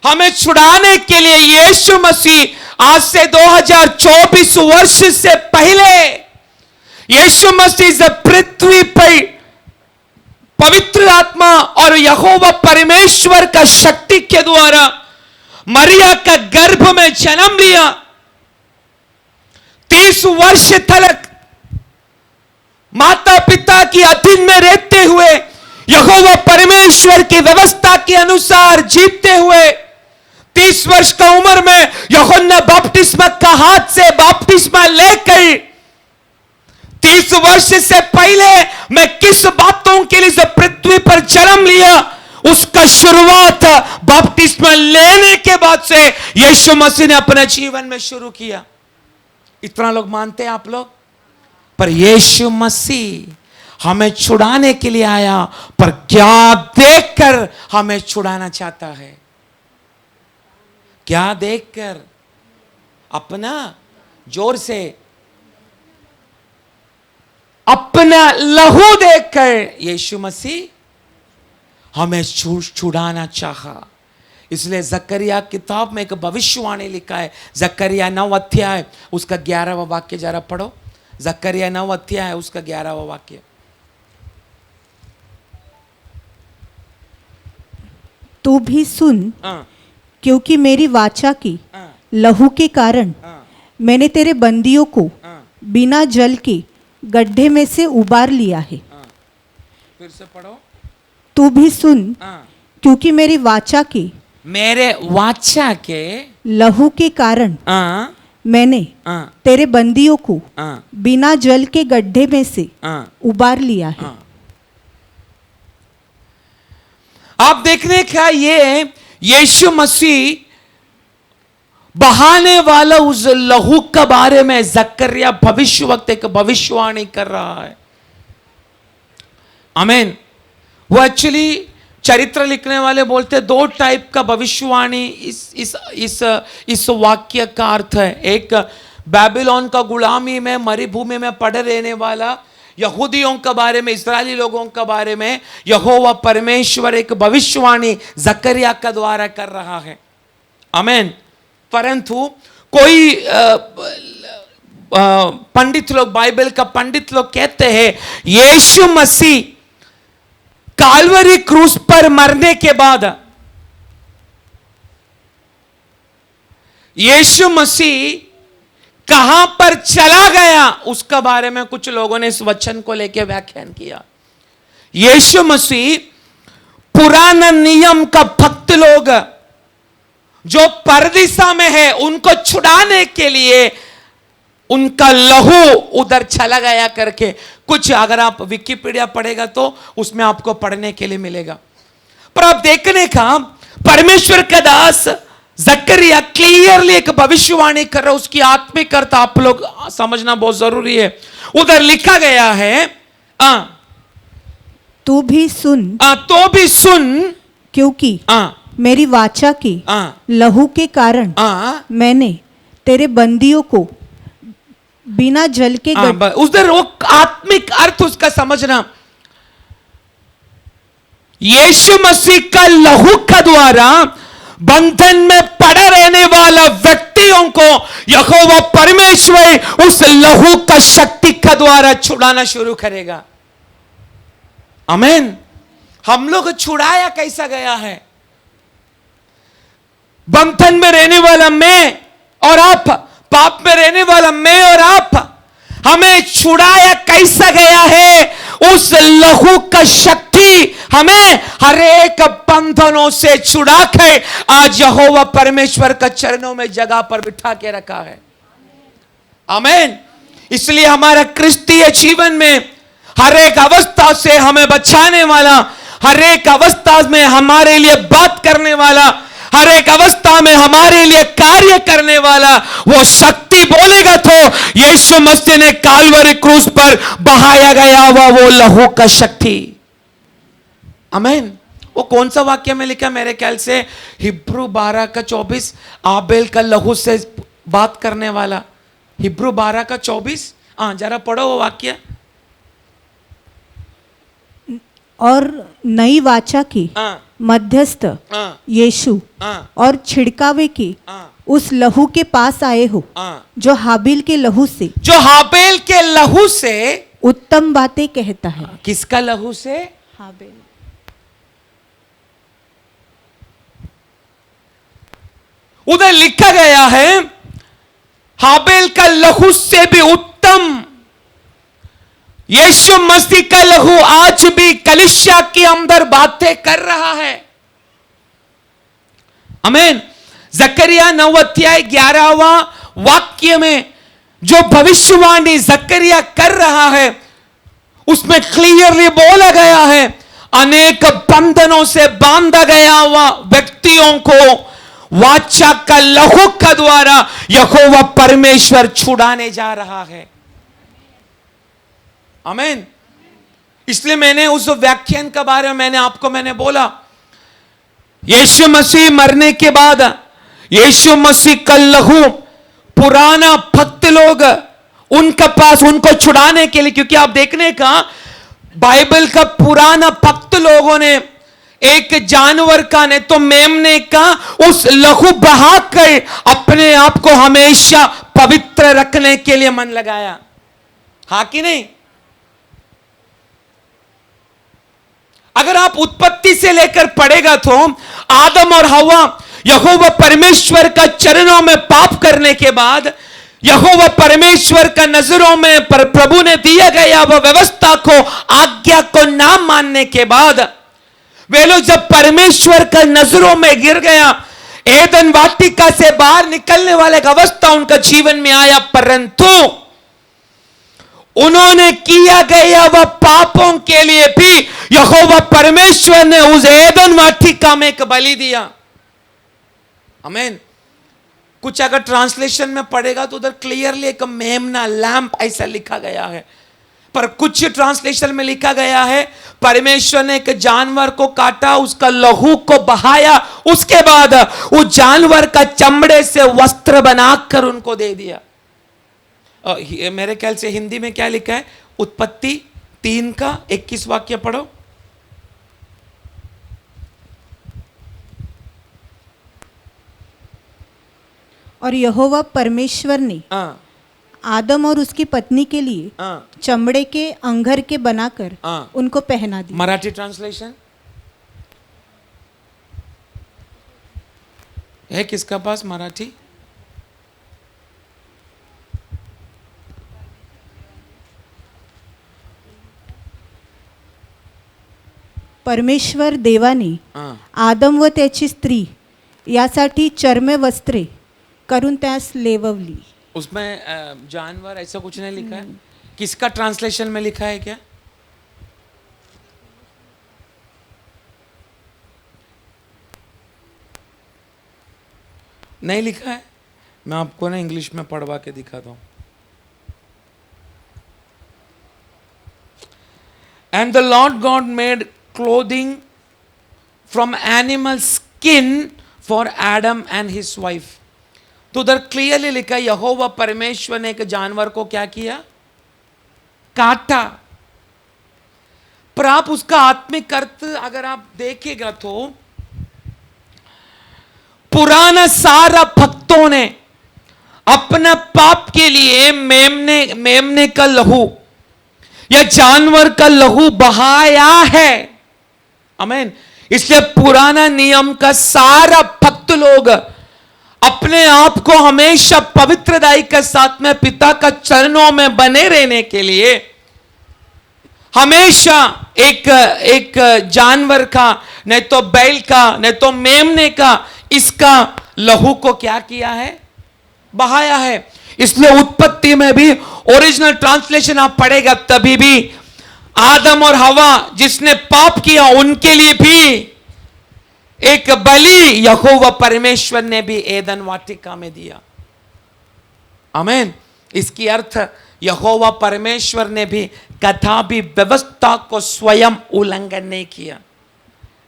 हमें छुड़ाने के लिए यीशु मसीह आज से 2024 वर्ष से पहले यीशु मसीह इस पृथ्वी पर पवित्र आत्मा और यहोवा परमेश्वर का शक्ति के द्वारा मरिया का गर्भ में जन्म लिया। 30 वर्ष तक माता पिता की अधीन में रहते हुए यहोवा परमेश्वर की व्यवस्था के अनुसार जीते हुए 30 वर्ष का उम्र में यूहन्ना बपतिस्मा का हाथ से बपतिस्मा लेकर 30 वर्ष से पहले मैं किस बातों के लिए पृथ्वी पर जन्म लिया, उसका शुरुआत बपतिस्मा लेने के बाद से यीशु मसीह ने अपने जीवन में शुरू किया। इतना लोग मानते हैं आप लोग? पर यीशु मसीह हमें छुड़ाने के लिए आया, पर क्या देखकर हमें छुड़ाना चाहता है? क्या देखकर? अपना, जोर से, अपना लहू देखकर यीशु मसीह हमें छुड़ाना चाहा। इसलिए जकरिया किताब में एक भविष्यवाणी लिखा है, जकरिया 9 अध्याय उसका 11वां वाक्य जरा पढ़ो। जकरिया 9 अध्याय उसका 11वां वाक्य। तू भी सुन, क्योंकि मेरी वाचा की लहू के कारण मैंने तेरे बंदियों को बिना जल के गड्ढे में से उबार लिया है। फिर से पढ़ो। तू भी सुन, क्योंकि मेरी वाचा के, मेरे वाचा के लहू के कारण मैंने तेरे बंदियों को बिना जल के गड्ढे में से उबार लिया है। आप देखने का ये यीशु मसीह बहाने वाला उस लहू के बारे में जकरिया भविष्यवक्ता एक भविष्यवाणी कर रहा है। आमीन। वो एक्चुअली चरित्र लिखने वाले बोलते 2 टाइप का भविष्यवाणी इस वाक्य का अर्थ है। एक बेबीलोन का गुलामी में मरुभूमि में पड़े रहने वाला यहूदियों के बारे में, इस्राएली लोगों के बारे में यहोवा परमेश्वर एक भविष्यवाणी जकरिया का द्वारा कर रहा है। आमीन। परंतु कोई पंडित लोग, बाइबल का पंडित लोग कहते हैं यीशु मसीह काल्वरी क्रूस पर मरने के बाद यीशु मसीह कहां पर चला गया, उसका बारे में कुछ लोगों ने इस वचन को लेकर व्याख्यान किया। यीशु मसीह पुराना नियम का भक्त लोग जो परदिशा में है उनको छुड़ाने के लिए उनका लहू उधर चला गया करके कुछ, अगर आप विकिपीडिया पढ़ेगा तो उसमें आपको पढ़ने के लिए मिलेगा। पर आप देखने का परमेश्वर का दास जकरिया क्लियरली एक भविष्यवाणी कर रहा है, उसकी आत्मिक अर्थ आप लोग समझना बहुत जरूरी है। उधर लिखा गया है तू भी सुन, तो भी सुन, क्योंकि मेरी वाचा की लहू के कारण मैंने तेरे बंदियों को बिना जल के उधर वो आत्मिक अर्थ उसका समझना, यीशु मसीह का लहू का द्वारा बंधन में पड़ा रहने वाला व्यक्तियों को यहोवा परमेश्वर उस लहू का शक्ति का द्वारा छुड़ाना शुरू करेगा। आमीन। हम लोग छुड़ाया कैसा गया है? बंधन में रहने वाला मैं और आप, पाप में रहने वाला मैं और आप, हमें छुड़ाया कैसा गया है? उस लहू का शक्ति हमें हर एक बंधनों से छुड़ा कर आज यहोवा परमेश्वर का चरणों में जगह पर बिठा के रखा है। आमीन। इसलिए हमारा क्रिस्तीय जीवन में हर एक अवस्था से हमें बचाने वाला, हर एक अवस्था में हमारे लिए बात करने वाला, हर एक अवस्था में हमारे लिए कार्य करने वाला वो शक्ति बोलेगा तो यीशु मसीह ने काल्वरी क्रूस पर बहाया गया हुआ वो लहू का शक्ति। आमीन। वो कौन सा वाक्य में लिखा? मेरे ख्याल से हिब्रू 12 का 24, आबेल का लहू से बात करने वाला। हिब्रू 12 का 24, जरा पढ़ो वो वाक्य। और नई वाचा की मध्यस्थ यीशु और छिड़कावे की उस लहू के पास आए हो जो हाबिल के लहू से उत्तम बातें कहता है। किसका लहू से? हाबिल। उधर लिखा गया है हाबिल का लहू से भी उत्तम यीशु मसीह का लहू आज भी कलीसिया के अंदर बातें कर रहा है। आमीन। जकरिया 9 अध्याय 11वां वाक्य में जो भविष्यवाणी जकरिया कर रहा है उसमें क्लियरली बोला गया है, अनेक बंधनों से बांधा गया हुआ व्यक्तियों को वाचा का लहू का द्वारा यहोवा परमेश्वर छुड़ाने जा रहा है। आमीन। इसलिए मैंने उस व्याख्यान के बारे में मैंने बोला, यीशु मसीह मरने के बाद यीशु मसीह का लहू पुराना भक्त लोग उनके पास, उनको छुड़ाने के लिए, क्योंकि आप देखने का बाइबल का पुराना भक्त लोगों ने एक जानवर का नहीं तो मेमने का उस लहू बहाकर अपने आप को हमेशा पवित्र रखने के लिए मन लगाया। हाँ कि नहीं? अगर आप उत्पत्ति से लेकर पढ़ेगा तो आदम और हवा यहोवा परमेश्वर का चरणों में पाप करने के बाद यहोवा परमेश्वर का नजरों में प्रभु ने दिया गया वह व्यवस्था को, आज्ञा को ना मानने के बाद वे लोग जब परमेश्वर का नजरों में गिर गया, एदन वाटिका से बाहर निकलने वाले एक अवस्था उनका जीवन में आया, परंतु उन्होंने किया गया वह पापों के लिए भी यहोवा परमेश्वर ने उस एदन वाटिका में एक बलि दिया। आमीन। कुछ अगर ट्रांसलेशन में पढ़ेगा तो उधर क्लियरली एक मेमना लैंप ऐसा लिखा गया है, पर कुछ ट्रांसलेशन में लिखा गया है परमेश्वर ने एक जानवर को काटा, उसका लहू को बहाया, उसके बाद उस जानवर का चमड़े से वस्त्र बनाकर उनको दे दिया। मेरे ख्याल से हिंदी में क्या लिखा है? उत्पत्ति 3 का 21 वाक्य पढ़ो। और यहोवा परमेश्वर ने आदम और उसकी पत्नी के लिए चमड़े के अंगर के बनाकर उनको पहना दिया। मराठी ट्रांसलेशन है किसका पास मराठी? परमेश्वर देवाने आदम व त्याची स्त्री यासाठी चर्म वस्त्रे करून त्यास लेववली। उसमें जानवर ऐसा कुछ नहीं लिखा है? किसका ट्रांसलेशन में लिखा है क्या? नहीं लिखा है, मैं आपको ना इंग्लिश में पढ़वा के दिखाता हूं। And the Lord God made clothing from animal skin for Adam and his wife. तो उधर क्लियरली लिखा, यहोवा परमेश्वर ने एक जानवर को क्या किया? काटा। पर आप उसका आत्मिक अर्थ अगर आप देखेगा तो पुराना सारा भक्तों ने अपना पाप के लिए मेमने का लहू या जानवर का लहू बहाया है। आमीन। इसलिए पुराना नियम का सारा भक्त लोग अपने आप को हमेशा पवित्रताई के साथ में पिता का चरणों में बने रहने के लिए हमेशा एक जानवर का, नहीं तो बैल का, नहीं तो मेमने का, इसका लहू को क्या किया है? बहाया है। इसलिए उत्पत्ति में भी ओरिजिनल ट्रांसलेशन आप पढ़ेगा तभी भी आदम और हवा जिसने पाप किया उनके लिए भी एक बलि यहोवा परमेश्वर ने भी एदन वाटिका में दिया। आमीन। इसकी अर्थ यहोवा परमेश्वर ने भी कथा भी व्यवस्था को स्वयं उल्लंघन नहीं किया।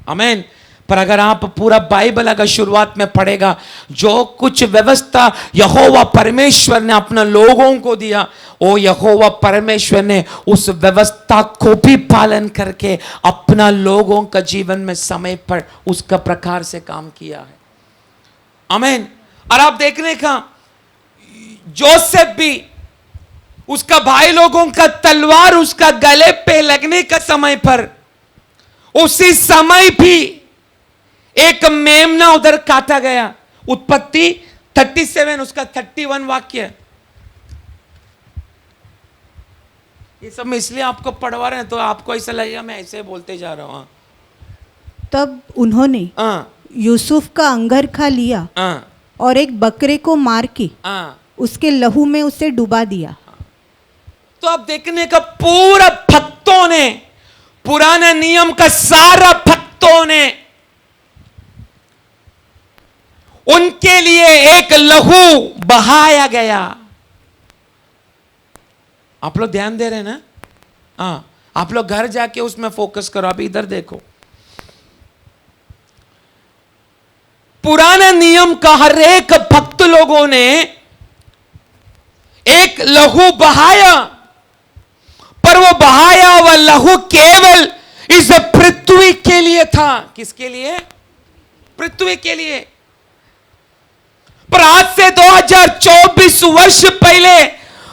आमीन। पर अगर आप पूरा बाइबल अगर शुरुआत में पढ़ेगा, जो कुछ व्यवस्था यहोवा परमेश्वर ने अपने लोगों को दिया, वो यहोवा परमेश्वर ने उस व्यवस्था को भी पालन करके अपना लोगों का जीवन में समय पर उसका प्रकार से काम किया है। आमीन। और आप देखने का जोसेफ भी उसका भाई लोगों का तलवार उसका गले पे लगने का समय पर उसी समय भी एक मेमना उधर काटा गया। उत्पत्ति 37 उसका 31 वाक्य। ये सब मैं इसलिए आपको पढ़वा रहे हैं तो आपको ऐसा लगेगा मैं ऐसे बोलते जा रहा हूं। तब उन्होंने यूसुफ का अंगरखा लिया और एक बकरे को मार के उसके लहू में उसे डुबा दिया। तो अब देखने का पूरा भक्तों ने, पुराने नियम का सारा भक्तों ने उनके लिए एक लहू बहाया गया। आप लोग ध्यान दे रहे हैं ना? हाँ, आप लोग घर जाके उसमें फोकस करो। अभी इधर देखो, पुराने नियम का हर एक भक्त लोगों ने एक लहू बहाया, पर वो बहाया हुआ लहू केवल इस पृथ्वी के लिए था। किसके लिए? पृथ्वी के लिए। पर आज से 2024 वर्ष पहले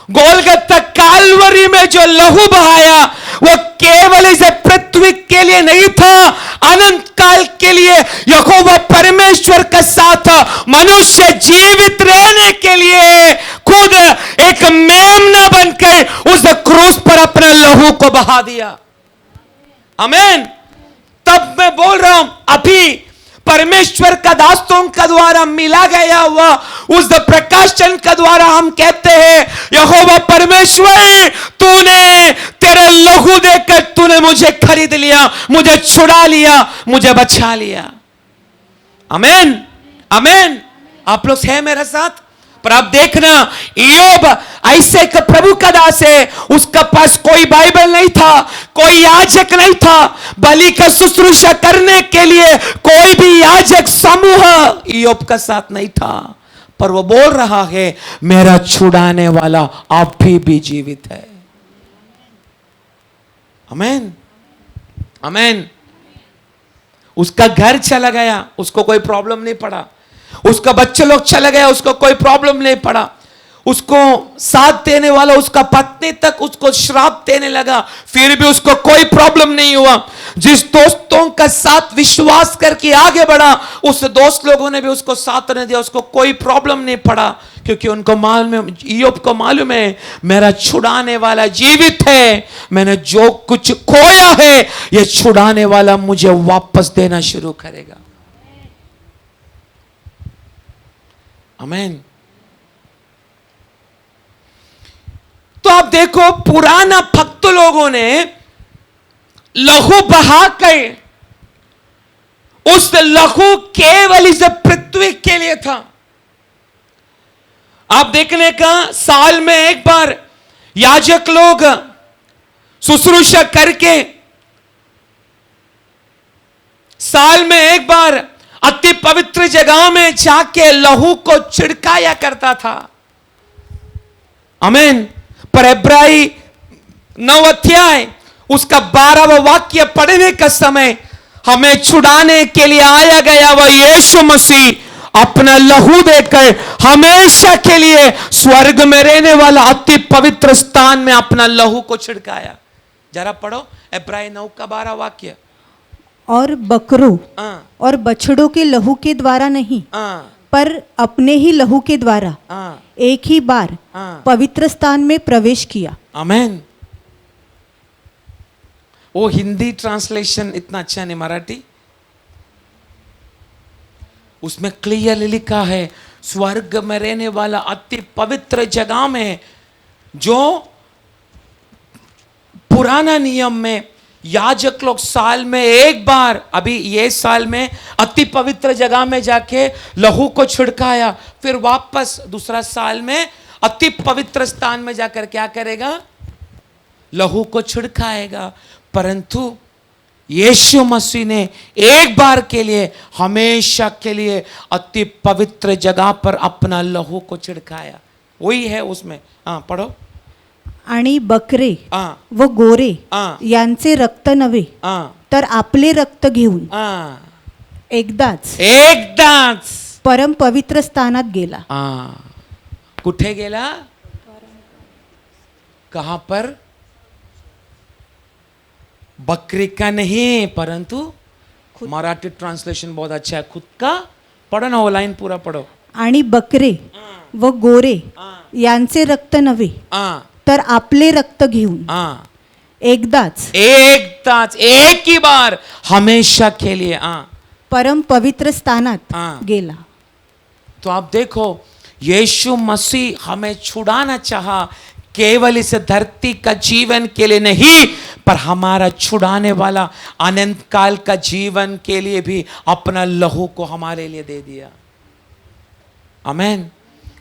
गोलगत्ता काल्वरी में जो लहू बहाया वो केवल इस पृथ्वी के लिए नहीं था, अनंत काल के लिए यहोवा परमेश्वर के साथ मनुष्य जीवित रहने के लिए खुद एक मेमना बनकर उस क्रूस पर अपने लहू को बहा दिया। आमीन। तब मैं बोल रहा हूं, अभी परमेश्वर का दासों का द्वारा मिला गया हुआ उस प्रकाशन का द्वारा हम कहते हैं, यहोवा परमेश्वर तूने तेरे लहू देकर तूने मुझे खरीद लिया, मुझे छुड़ा लिया, मुझे बचा लिया। आमीन। आमीन। आप लोग हैं मेरे साथ? पर आप देखना, इयोब ऐसे एक प्रभु का दास है, उसका पास कोई बाइबल नहीं था, कोई याजक नहीं था, बलि का शुश्रूषा करने के लिए कोई भी याजक समूह इयोब का साथ नहीं था। पर वो बोल रहा है, मेरा छुड़ाने वाला आप भी जीवित है। आमीन। आमीन। उसका घर चला गया, उसको कोई प्रॉब्लम नहीं पड़ा। उसका बच्चे लोग चले गए, उसको कोई प्रॉब्लम नहीं पड़ा। उसको साथ देने वाला उसका पत्नी तक उसको श्राप देने लगा, फिर भी उसको कोई प्रॉब्लम नहीं हुआ। जिस दोस्तों का साथ विश्वास करके आगे बढ़ा, उस दोस्त लोगों ने भी उसको साथ नहीं दिया, उसको कोई प्रॉब्लम नहीं पड़ा, क्योंकि उनको मालूम, इयोब को मालूम है मेरा छुड़ाने वाला जीवित है। मैंने जो कुछ खोया है ये छुड़ाने वाला मुझे वापस देना शुरू करेगा। आमीन। तो आप देखो, पुराना भक्त लोगों ने लहू बहा कर, उस लहू केवल इस पृथ्वी के लिए था। आप देखने का साल में एक बार याजक लोग शुश्रूषा करके साल में एक बार अति पवित्र जगह में जाके लहू को छिड़काया करता था। आमीन। पर इब्रानी 9 अध्याय उसका 12वां वाक्य पढ़ने का समय हमें छुड़ाने के लिए आया गया वह यीशु मसीह अपना लहू देकर हमेशा के लिए स्वर्ग में रहने वाला अति पवित्र स्थान में अपना लहू को छिड़काया। जरा पढ़ो इब्रानी 9 का 12 वाक्य। और बकरों और बछड़ों के लहू के द्वारा नहीं पर अपने ही लहू के द्वारा एक ही बार पवित्र स्थान में प्रवेश किया। आमीन। वो हिंदी ट्रांसलेशन इतना अच्छा नहीं, मराठी उसमें क्लियरली लिखा है स्वर्ग में रहने वाला अति पवित्र जगह में। जो पुराना नियम में याजक लोग साल में एक बार, अभी ये साल में अति पवित्र जगह में जाके लहू को छिड़काया, फिर वापस दूसरा साल में अति पवित्र स्थान में जाकर क्या करेगा, लहू को छिड़काएगा। परंतु यीशु मसीह ने एक बार के लिए हमेशा के लिए अति पवित्र जगह पर अपना लहू को छिड़काया। वही है उसमें। पढ़ो। आणि बकरे व गोरे यांचे रक्त नव्हे तर आपले रक्त घेऊन एकदाच परम पवित्र स्थानात गेला। कुठे गेला? कहां पर? बकरी का नहीं, परंतु मराठी ट्रांसलेशन बहुत अच्छा है, खुद का। पढ़ो ना वो लाइन पूरा पढ़ो। आणि बकरे व गोरे यांचे रक्त नव्हे तर आपले रक्त घेऊन एकदाच एक ही बार हमेशा के लिए परम पवित्र स्थानात गेला। तो आप देखो यीशु मसीह हमें छुड़ाना चाहा, केवल इस धरती का जीवन के लिए नहीं, पर हमारा छुड़ाने वाला अनंत काल का जीवन के लिए भी अपना लहू को हमारे लिए दे दिया। आमीन।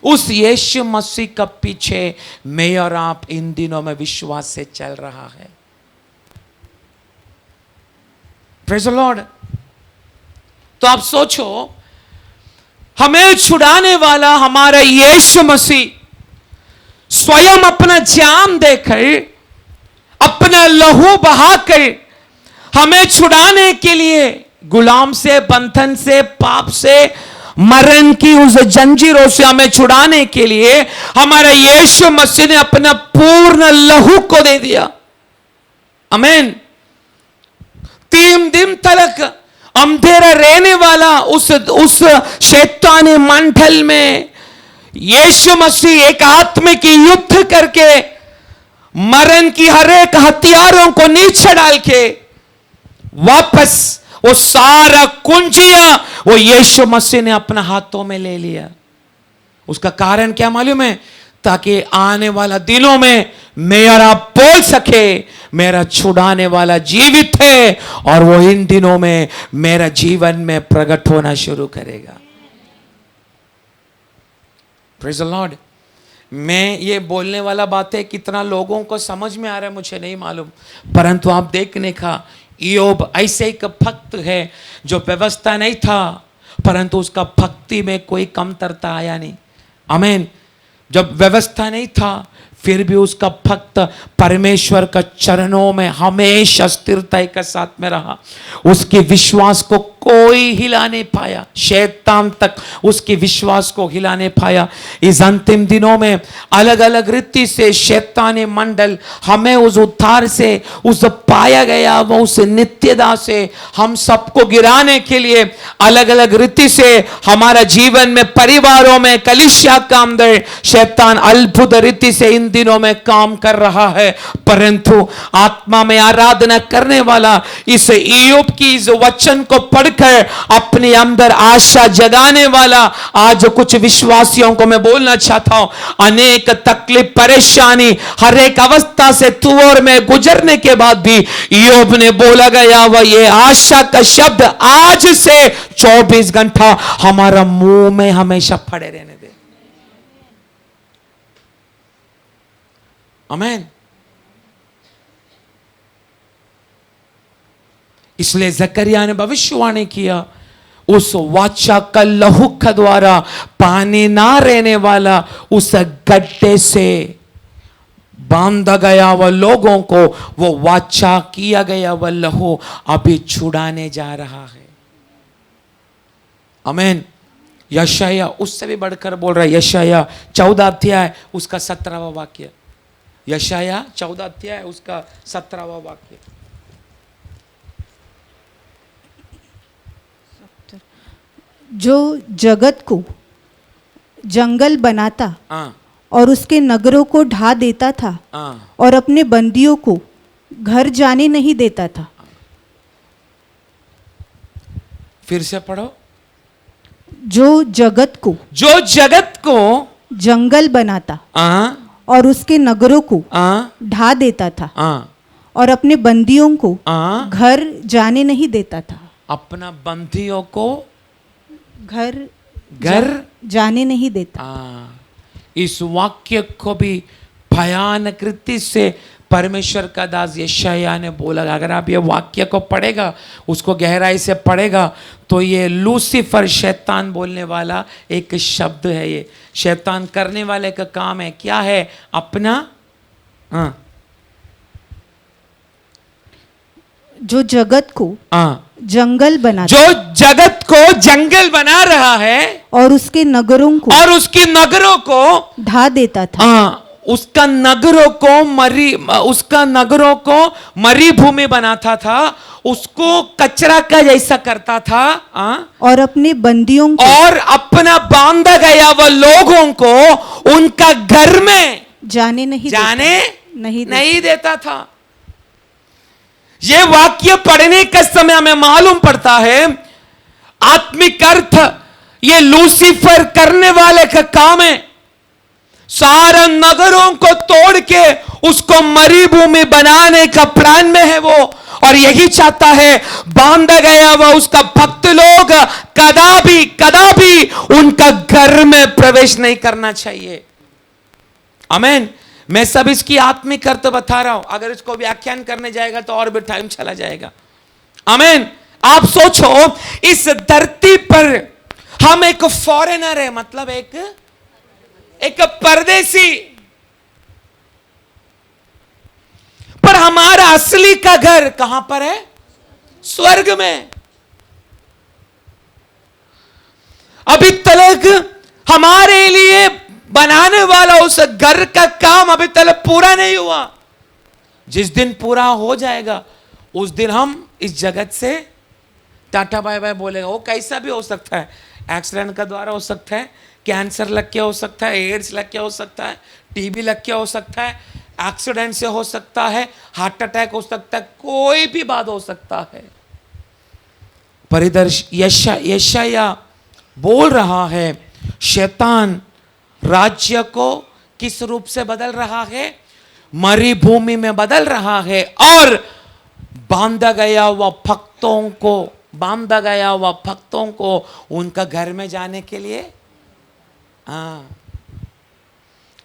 उस यीशु मसीह का पीछे मैं और आप इन दिनों में विश्वास से चल रहा है। Praise the Lord. तो आप सोचो, हमें छुड़ाने वाला हमारा यीशु मसीह स्वयं अपना जान देकर, अपना लहू बहाकर हमें छुड़ाने के लिए, गुलाम से, बंधन से, पाप से, मरण की उस जंजीरों से हमें छुड़ाने के लिए हमारा यीशु मसीह ने अपना पूर्ण लहू को दे दिया। आमीन। 3 दिन तक अंधेरा रहने वाला उस शैतानी मंडल में यीशु मसीह एक आत्मिक युद्ध करके मरण की हर एक हथियारों को नीचे डाल के वापस वो सारा कुंजिया वो यीशु मसीह ने अपना हाथों में ले लिया। उसका कारण क्या मालूम है? ताकि आने वाला दिनों में मैं और आप बोल सके मेरा छुड़ाने वाला जीवित है और वो इन दिनों में मेरा जीवन में प्रकट होना शुरू करेगा। Praise the Lord. मैं ये बोलने वाला बात है, कितना लोगों को समझ में आ रहा है मुझे नहीं मालूम, परंतु आप देखने का इयोब ऐसे एक भक्त है जो व्यवस्था नहीं था, परंतु उसका भक्ति में कोई कमतरता आया नहीं। आमीन। जब व्यवस्था नहीं था फिर भी उसका भक्त परमेश्वर का चरणों में हमेशा स्थिरता के साथ में रहा। उसके विश्वास को कोई हिला नहीं पाया, शैतान तक उसके विश्वास को हिला नहीं पाया। इस अंतिम दिनों में अलग अलग रीति से शैतानी मंडल हमें उस उद्धार से, उस पाया गया वो उस नित्यता से हम सबको गिराने के लिए अलग अलग रीति से हमारा जीवन में, परिवारों में, कलीसिया का अंदर शैतान अद्भुत रीति से इन दिनों में काम कर रहा है। परंतु आत्मा में आराधना करने वाला इस इयोब की इस वचन को पढ़कर अपने अंदर आशा जगाने वाला, आज कुछ विश्वासियों को मैं बोलना चाहता हूं, अनेक तकलीफ, परेशानी, हर एक अवस्था से तू और मैं गुजरने के बाद भी इयोब ने बोला गया वह ये आशा का शब्द आज से 24 घंटा हमारा मुंह में हमेशा पड़े रहने दे। आमेन। इसलिए जकरिया ने भविष्यवाणी किया, उस वाचा का लहू का द्वारा पानी ना रहने वाला उस गड्ढे से बांधा गया वह लोगों को, वो वाचा किया गया वह लहू अभी छुड़ाने जा रहा है। आमेन। यशाया उससे भी बढ़कर बोल रहा है, यशाया 14 अध्याय उसका 17वां वाक्य। यशाया 14 अध्याय उसका 17वां वाक्य। जो जगत को जंगल बनाता और उसके नगरों को ढा देता था और अपने बंदियों को घर जाने नहीं देता था। फिर से पढ़ो। जो जगत को जंगल बनाता और उसके नगरों को ढा देता था और अपने बंदियों को घर जाने नहीं देता था। अपना बंदियों को घर जाने नहीं देता। इस वाक्य को भी भयानक रीति से परमेश्वर का दास यशाया ने बोला। अगर आप ये वाक्य को पढ़ेगा, उसको गहराई से पढ़ेगा, तो ये लूसीफर शैतान बोलने वाला एक शब्द है। ये शैतान करने वाले का काम है, क्या है? अपना जो जगत को जंगल बना, जो जगत को जंगल बना रहा है और उसके नगरों को ढा देता था। उसका नगरों को मरी भूमि बनाता था, उसको कचरा का जैसा करता था, और अपने बंदियों को और अपना बांधा गया वह लोगों को उनका घर में जाने नहीं देता था। ये वाक्य पढ़ने के समय हमें मालूम पड़ता है, आत्मिक अर्थ ये लूसीफर करने वाले का काम है। सारे नगरों को तोड़ के उसको मरी भूमि बनाने का प्लान में है वो, और यही चाहता है बांधा गया वह उसका भक्त लोग कदापि उनका घर में प्रवेश नहीं करना चाहिए। आमीन। मैं सब इसकी आत्मिक अर्थ बता रहा हूं, अगर इसको व्याख्यान करने जाएगा तो और भी टाइम चला जाएगा। आमीन। आप सोचो, इस धरती पर हम एक फॉरेनर है, मतलब एक परदेसी, पर हमारा असली का घर कहां पर है? स्वर्ग में। अभी तक हमारे लिए बनाने वाला उस घर का काम अभी तक पूरा नहीं हुआ। जिस दिन पूरा हो जाएगा उस दिन हम इस जगत से टाटा बाय बाय बोलेगा। वो कैसा भी हो सकता है, एक्सीडेंट का द्वारा हो सकता है, कैंसर लग के हो सकता है, एड्स लग के हो सकता है, टीबी लग के हो सकता है, एक्सीडेंट से हो सकता है, हार्ट अटैक हो सकता है, कोई भी बात हो सकता है। पर इधर यशाया बोल रहा है, शैतान राज्य को किस रूप से बदल रहा है? मरी भूमि में बदल रहा है, और बांधा गया हुआ भक्तों को उनका घर में जाने के लिए।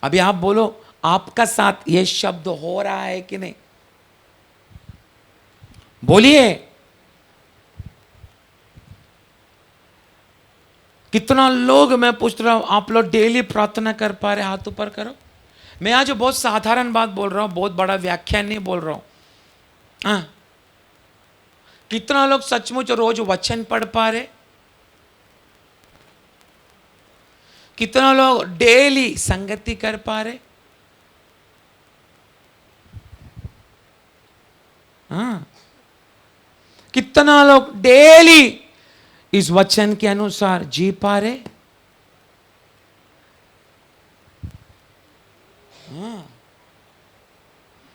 अभी आप बोलो, आपका साथ ये शब्द हो रहा है कि नहीं? बोलिए। कितना लोग, मैं पूछ रहा हूं, आप लोग डेली प्रार्थना कर पा रहे? हाथ ऊपर करो। मैं आज बहुत साधारण बात बोल रहा हूं, बहुत बड़ा व्याख्यान नहीं बोल रहा हूं। कितना लोग सचमुच रोज वचन पढ़ पा रहे? कितना लोग डेली संगति कर पा रहे? कितना लोग डेली इस वचन के अनुसार जी पा रहे?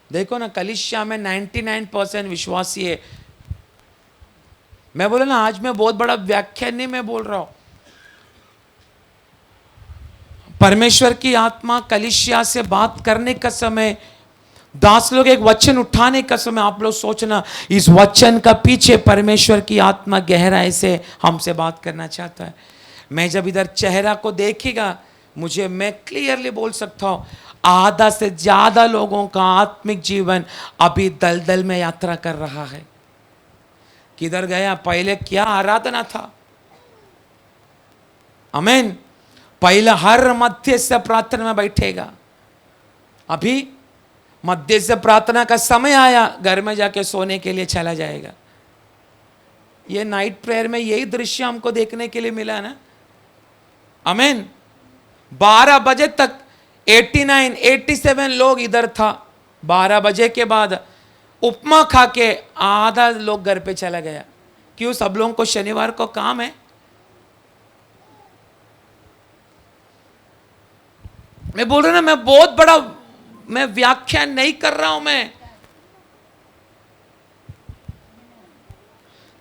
देखो ना, कलीसिया में 99% विश्वासी है। मैं बोला ना, आज मैं बहुत बड़ा व्याख्यान नहीं मैं बोल रहा हूं। परमेश्वर की आत्मा कलीसिया से बात करने का समय, दास लोग एक वचन उठाने का समय, आप लोग सोचना इस वचन का पीछे परमेश्वर की आत्मा गहराई से हमसे बात करना चाहता है। मैं जब इधर चेहरा को देखेगा मैं क्लियरली बोल सकता हूं, आधा से ज्यादा लोगों का आत्मिक जीवन अभी दलदल में यात्रा कर रहा है। किधर गया? पहले क्या आराधना था, आमीन। पहले हर मध्य से प्रार्थना में बैठेगा, अभी मध्य से प्रार्थना का समय आया, घर में जाके सोने के लिए चला जाएगा। ये नाइट प्रेयर में यही दृश्य हमको देखने के लिए मिला ना, आमीन। 12 बजे तक 89, 87 लोग इधर था। 12 बजे के बाद उपमा खा के आधा लोग घर पे चला गया। क्यों? सब लोगों को शनिवार को काम है। मैं बोल रहा ना, मैं बहुत बड़ा मैं व्याख्यान नहीं कर रहा हूं। मैं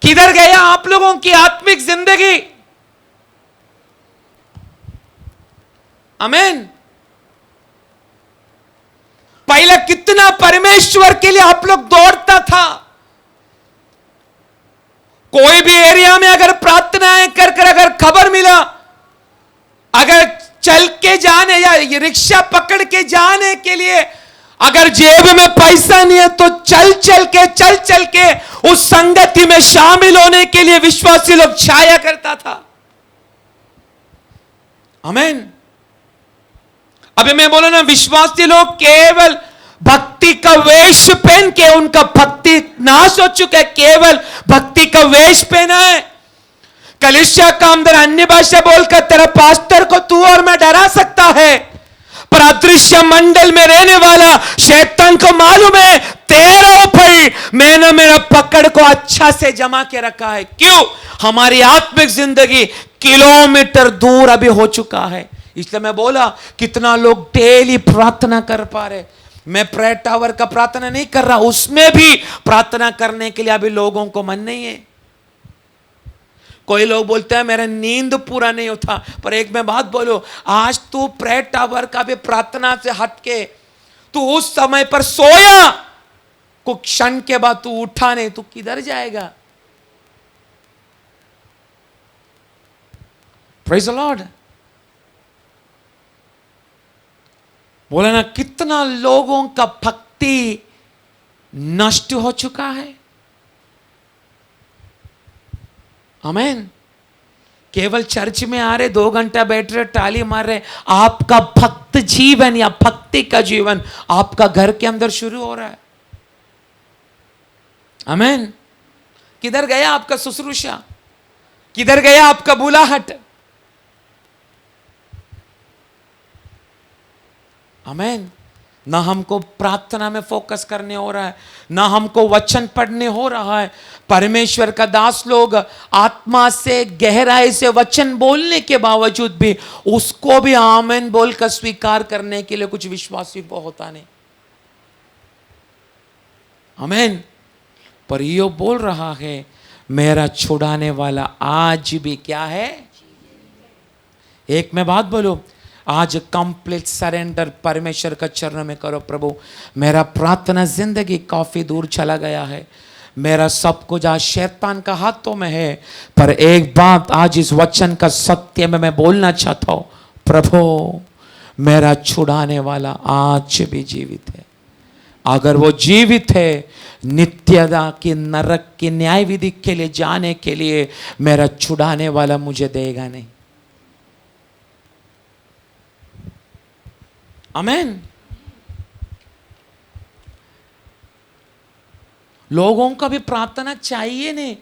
किधर गया आप लोगों की आत्मिक जिंदगी? आमीन। पहले कितना परमेश्वर के लिए आप लोग दौड़ता था। कोई भी एरिया में अगर प्रार्थनाएं कर कर अगर खबर मिला, अगर चल के जाने या रिक्शा पकड़ के जाने के लिए अगर जेब में पैसा नहीं है तो चल चल के उस संगति में शामिल होने के लिए विश्वासी लोग छाया करता था। आमीन। अभी मैं बोला ना, विश्वासी लोग केवल भक्ति का वेश पहन के, उनका भक्ति नाश हो चुका है, केवल भक्ति का वेश पहना है। कलीसिया का अंदर अन्य भाषा बोलकर तेरा पास्टर को तू और मैं डरा सकता है, पर अदृश्य मंडल में रहने वाला शैतान को मालूम है तेरा ऊपर मैंने मेरा पकड़ को अच्छा से जमा के रखा है। क्यों? हमारी आत्मिक जिंदगी किलोमीटर दूर अभी हो चुका है। इसलिए मैं बोला, कितना लोग डेली प्रार्थना कर पा रहे। मैं प्रेयर टावर का प्रार्थना नहीं कर रहा, उसमें भी प्रार्थना करने के लिए अभी लोगों को मन नहीं है। कोई लोग बोलते हैं मेरा नींद पूरा नहीं होता, पर एक मैं बात बोलो, आज तू प्रेयर टावर का भी प्रार्थना से हटके तू उस समय पर सोया, कुछ क्षण के बाद तू उठा नहीं, तू किधर जाएगा? Praise the Lord. बोला ना, कितना लोगों का भक्ति नष्ट हो चुका है। आमीन। केवल चर्च में आ रहे, 2 घंटा बैठ रहे, टाली मार रहे, आपका भक्त जीवन या भक्ति का जीवन आपका घर के अंदर शुरू हो रहा है। आमीन। किधर गया आपका शुश्रूषा? किधर गया आपका बुलाहट? आमीन। ना हमको प्रार्थना में फोकस करने हो रहा है, ना हमको वचन पढ़ने हो रहा है। परमेश्वर का दास लोग आत्मा से गहराई से वचन बोलने के बावजूद भी उसको भी आमीन बोलकर स्वीकार करने के लिए कुछ विश्वासी को होता नहीं। आमीन। पर यो बोल रहा है, मेरा छुड़ाने वाला आज भी क्या है? एक मैं बात बोलूं, आज कंप्लीट सरेंडर परमेश्वर का चरण में करो। प्रभु, मेरा प्रार्थना जिंदगी काफी दूर चला गया है, मेरा सब कुछ आज शैतान का हाथों में है, पर एक बात आज इस वचन का सत्य में मैं बोलना चाहता हूं, प्रभु मेरा छुड़ाने वाला आज भी जीवित है। अगर वो जीवित है, नित्यता की नरक की न्याय विधि के लिए जाने के लिए मेरा छुड़ाने वाला मुझे देगा नहीं। आमीन। लोगों का भी प्रार्थना चाहिए नहीं।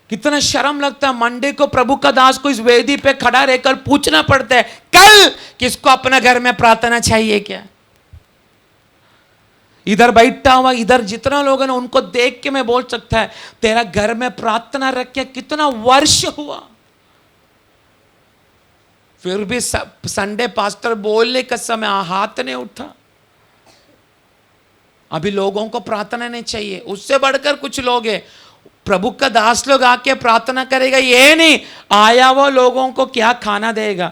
कितना शर्म लगता है, मंडे को प्रभु का दास को इस वेदी पे खड़ा रहकर पूछना पड़ता है, कल किसको अपने घर में प्रार्थना चाहिए क्या? इधर बैठा हुआ, इधर जितना लोग हैं उनको देख के मैं बोल सकता है, तेरा घर में प्रार्थना रख के कितना वर्ष हुआ, फिर भी संडे पास्टर बोलने का समय हाथ नहीं उठा। अभी लोगों को प्रार्थना नहीं चाहिए, उससे बढ़कर कुछ लोग हैं, प्रभु का दास लोग आके प्रार्थना करेगा, ये नहीं आया वो लोगों को क्या खाना देगा,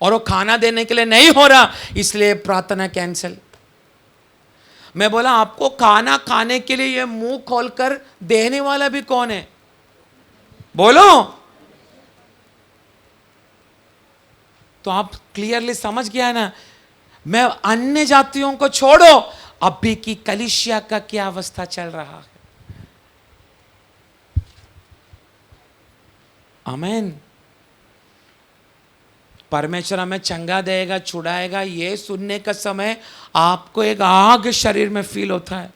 और वो खाना देने के लिए नहीं हो रहा, इसलिए प्रार्थना कैंसिल। मैं बोला, आपको खाना खाने के लिए ये मुंह खोलकर देने वाला भी कौन है? बोलो। तो आप क्लियरली समझ गया है ना, मैं अन्य जातियों को छोड़ो, अभी की कलीसिया का क्या अवस्था चल रहा है। आमीन। परमेश्वर हमें चंगा देगा, छुड़ाएगा, ये सुनने का समय आपको एक आग शरीर में फील होता है,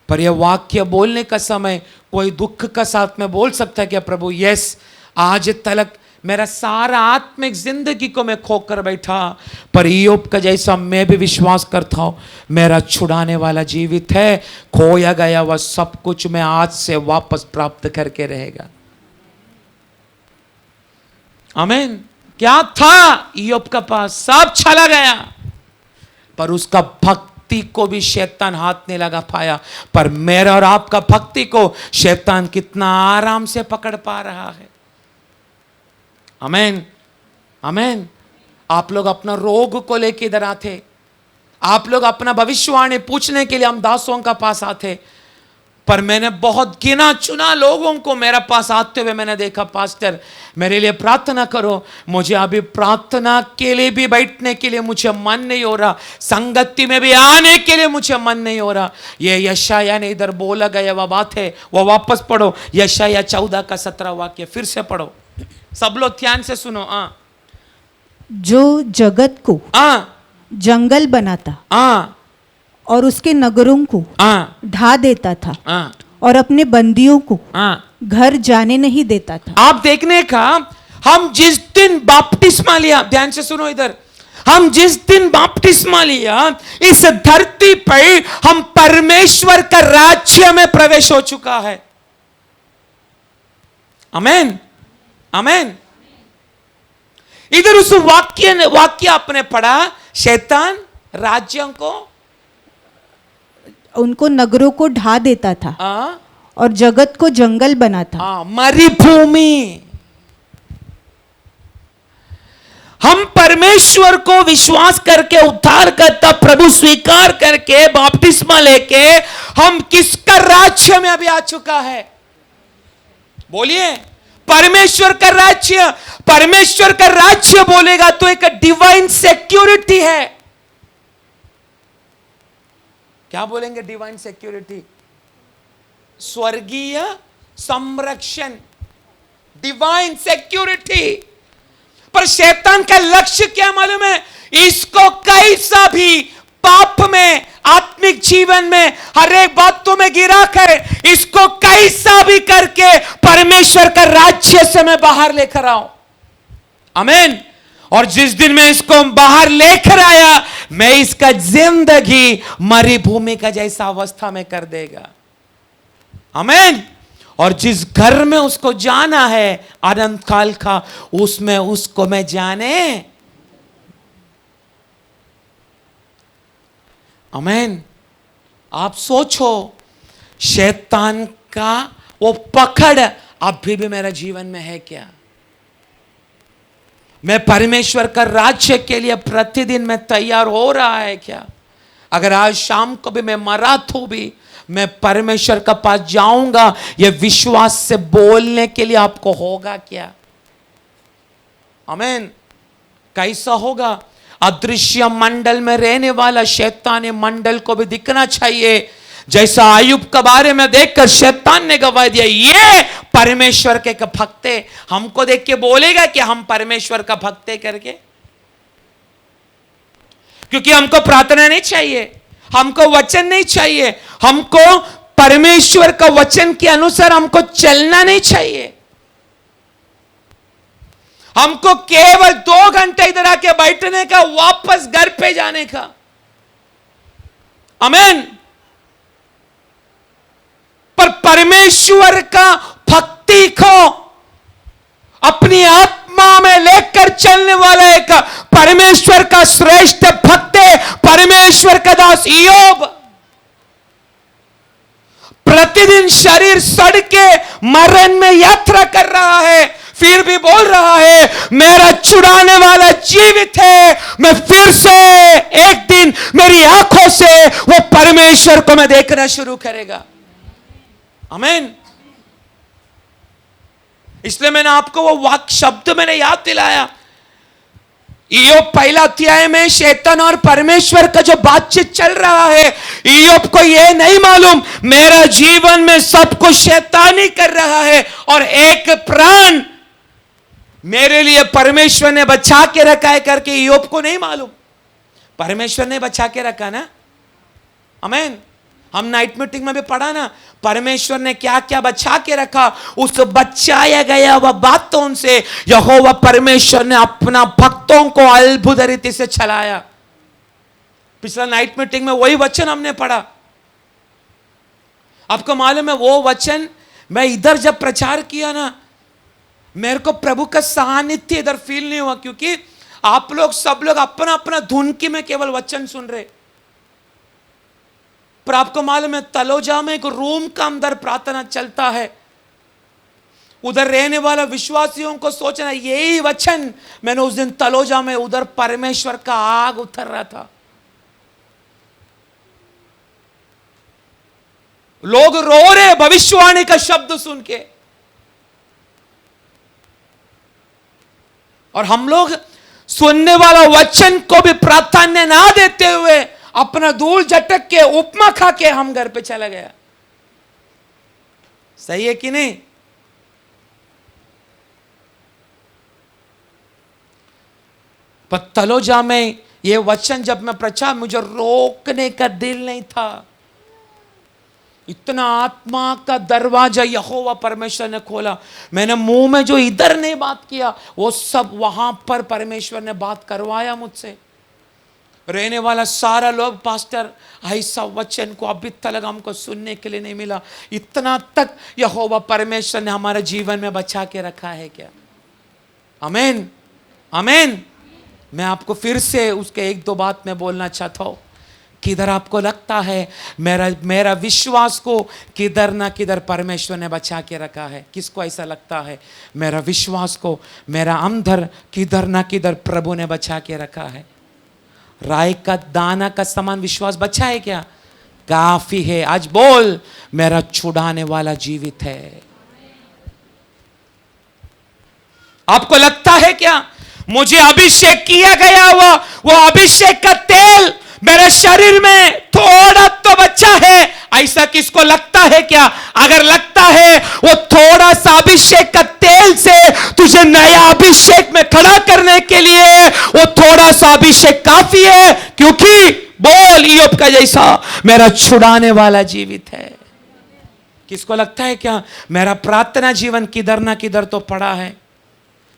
पर यह वाक्य बोलने का समय कोई दुख का साथ में बोल सकता है कि प्रभु यस, आज तक मेरा सारा आत्मिक जिंदगी को मैं खोकर बैठा, पर ईयोब का जैसा मैं भी विश्वास करता हूं, मेरा छुड़ाने वाला जीवित है, खोया गया वह सब कुछ मैं आज से वापस प्राप्त करके रहेगा। आमीन। क्या था ईयोब का पास? सब चला गया, पर उसका भक्ति को भी शैतान हाथ नहीं लगा पाया, पर मेरा और आपका भक्ति को शैतान कितना आराम से पकड़ पा रहा है। आमीन, आमीन। आप लोग अपना रोग को लेके इधर आते, आप लोग अपना भविष्यवाणी पूछने के लिए हम दासों का पास आते, पर मैंने बहुत गिना चुना लोगों को मेरे पास आते हुए मैंने देखा, पास्टर मेरे लिए प्रार्थना करो, मुझे अभी प्रार्थना के लिए भी बैठने के लिए मुझे मन नहीं हो रहा, संगति में भी आने के लिए मुझे मन नहीं हो रहा। ये यशाया ने इधर बोला गया वह बात है, वो वापस पढ़ो, यशाया 14 का 17 वाक्य फिर से पढ़ो, सब लोग ध्यान से सुनो। जो जगत को जंगल बनाता और उसके नगरों को ढा देता था और अपने बंदियों को घर जाने नहीं देता था। आप देखने का, हम जिस दिन बपतिस्मा लिया, ध्यान से सुनो इधर, हम जिस दिन बपतिस्मा लिया, इस धरती पर हम परमेश्वर का राज्य में प्रवेश हो चुका है। आमीन, आमीन। इधर उस वाक्य आपने पढ़ा, शैतान राज्यों को, उनको नगरों को ढा देता था और जगत को जंगल बनाता। मरुभूमि। हम परमेश्वर को विश्वास करके, उद्धार करता प्रभु स्वीकार करके, बपतिस्मा लेके हम किसका राज्य में अभी आ चुका है? बोलिए, परमेश्वर का राज्य। परमेश्वर का राज्य बोलेगा तो एक डिवाइन सिक्योरिटी है। क्या बोलेंगे? डिवाइन सिक्योरिटी, स्वर्गीय संरक्षण, डिवाइन सिक्योरिटी। पर शैतान का लक्ष्य क्या मालूम है? इसको कैसा भी पाप में, आत्मिक जीवन में, हर एक बातों में गिरा कर, इसको कैसा भी करके परमेश्वर का राज्य से मैं बाहर लेकर आऊं। आमीन। और जिस दिन मैं इसको बाहर लेकर आया, मैं इसका जिंदगी मरुभूमि का जैसा अवस्था में कर देगा। आमीन। और जिस घर में उसको जाना है अनंत काल का, उसमें उसको मैं जाने। आमीन। आप सोचो, शैतान का वो पकड़ अभी भी मेरा जीवन में है क्या? मैं परमेश्वर का राज्य के लिए प्रतिदिन मैं तैयार हो रहा है क्या? अगर आज शाम को भी मैं मरा तो भी मैं परमेश्वर के पास जाऊंगा, यह विश्वास से बोलने के लिए आपको होगा क्या? आमीन। कैसा होगा? अदृश्य मंडल में रहने वाला शैतानी मंडल को भी दिखना चाहिए। जैसा आयुब के बारे में देखकर शैतान ने गवाह दिया, ये परमेश्वर के भक्त है, हमको देख के बोलेगा कि हम परमेश्वर का भक्त है करके। क्योंकि हमको प्रार्थना नहीं चाहिए, हमको वचन नहीं चाहिए, हमको परमेश्वर का वचन के अनुसार हमको चलना नहीं चाहिए। हमको केवल 2 घंटे इधर आके बैठने का, वापस घर पे जाने का। आमीन। पर परमेश्वर का भक्ति को अपनी आत्मा में लेकर चलने वाला एक परमेश्वर का श्रेष्ठ भक्त है परमेश्वर का दास ईयोब। प्रतिदिन शरीर सड़ के मरण में यात्रा कर रहा है, फिर भी बोल रहा है मेरा छुड़ाने वाला जीवित है, मैं फिर से एक दिन मेरी आंखों से वो परमेश्वर को मैं देखना शुरू करेगा। आमीन। इसलिए मैंने आपको वो वाक्य शब्द मैंने याद दिलाया, इयोब पहला अध्याय में शैतान और परमेश्वर का जो बातचीत चल रहा है, इयोब को यह नहीं मालूम मेरा जीवन में सब कुछ शैतान ही कर रहा है और एक प्राण मेरे लिए परमेश्वर ने बचा के रखा है करके इयोब को नहीं मालूम। परमेश्वर ने बचा के रखा ना। आमीन। हम नाइट मीटिंग में भी पढ़ा ना, परमेश्वर ने क्या क्या बचा के रखा, उस बचाया गया वह बातों से यहोवा परमेश्वर ने अपना भक्तों को अद्भुत रीति से चलाया। पिछला नाइट मीटिंग में वही वचन हमने पढ़ा। आपको मालूम है वो वचन मैं इधर जब प्रचार किया ना, मेरे को प्रभु का सानिध्य इधर फील नहीं हुआ, क्योंकि आप लोग सब लोग अपना अपना धुन की में केवल वचन सुन रहे। पर आपको मालूम है तलोजा में एक रूम का अंदर प्रार्थना चलता है, उधर रहने वाला विश्वासियों को सोचना यही वचन मैंने उस दिन तलोजा में उधर परमेश्वर का आग उतर रहा था। लोग रो रहे भविष्यवाणी का शब्द सुन के, और हम लोग सुनने वाला वचन को भी प्राधान्य ना देते हुए अपना धूल झटक के उपमा खा के हम घर पे चला गया। सही है कि नहीं? पर तलोजा में ये वचन जब मैं प्रचार, मुझे रोकने का दिल नहीं था। इतना आत्मा का दरवाजा यहोवा परमेश्वर ने खोला। मैंने मुंह में जो इधर नहीं बात किया वो सब वहां पर परमेश्वर ने बात करवाया मुझसे। रहने वाला सारा लोग पास्टर ऐसा वचन को अभी तक हमको सुनने के लिए नहीं मिला। इतना तक यहोवा परमेश्वर ने हमारे जीवन में बचा के रखा है क्या? आमीन, आमीन। मैं आपको फिर से उसके एक दो बात में बोलना चाहता हूं। किधर आपको लगता है मेरा विश्वास को किधर ना किधर परमेश्वर ने बचा के रखा है? किसको ऐसा लगता है मेरा विश्वास को मेरा अंदर किधर ना किधर प्रभु ने बचा के रखा है? राय का दाना का समान विश्वास बचा है क्या? काफी है। आज बोल, मेरा छुड़ाने वाला जीवित है। आपको लगता है क्या मुझे अभिषेक किया गया हुआ वो अभिषेक का तेल मेरे शरीर में थोड़ा तो बचा है? ऐसा किसको लगता है क्या? अगर लगता है वो थोड़ा सा अभिषेक का तेल से तुझे नया अभिषेक में खड़ा करने के लिए वो थोड़ा सा अभिषेक काफी है, क्योंकि बोल इयोब का जैसा मेरा छुड़ाने वाला जीवित है। किसको लगता है क्या मेरा प्रार्थना जीवन किधर ना किधर तो पड़ा है?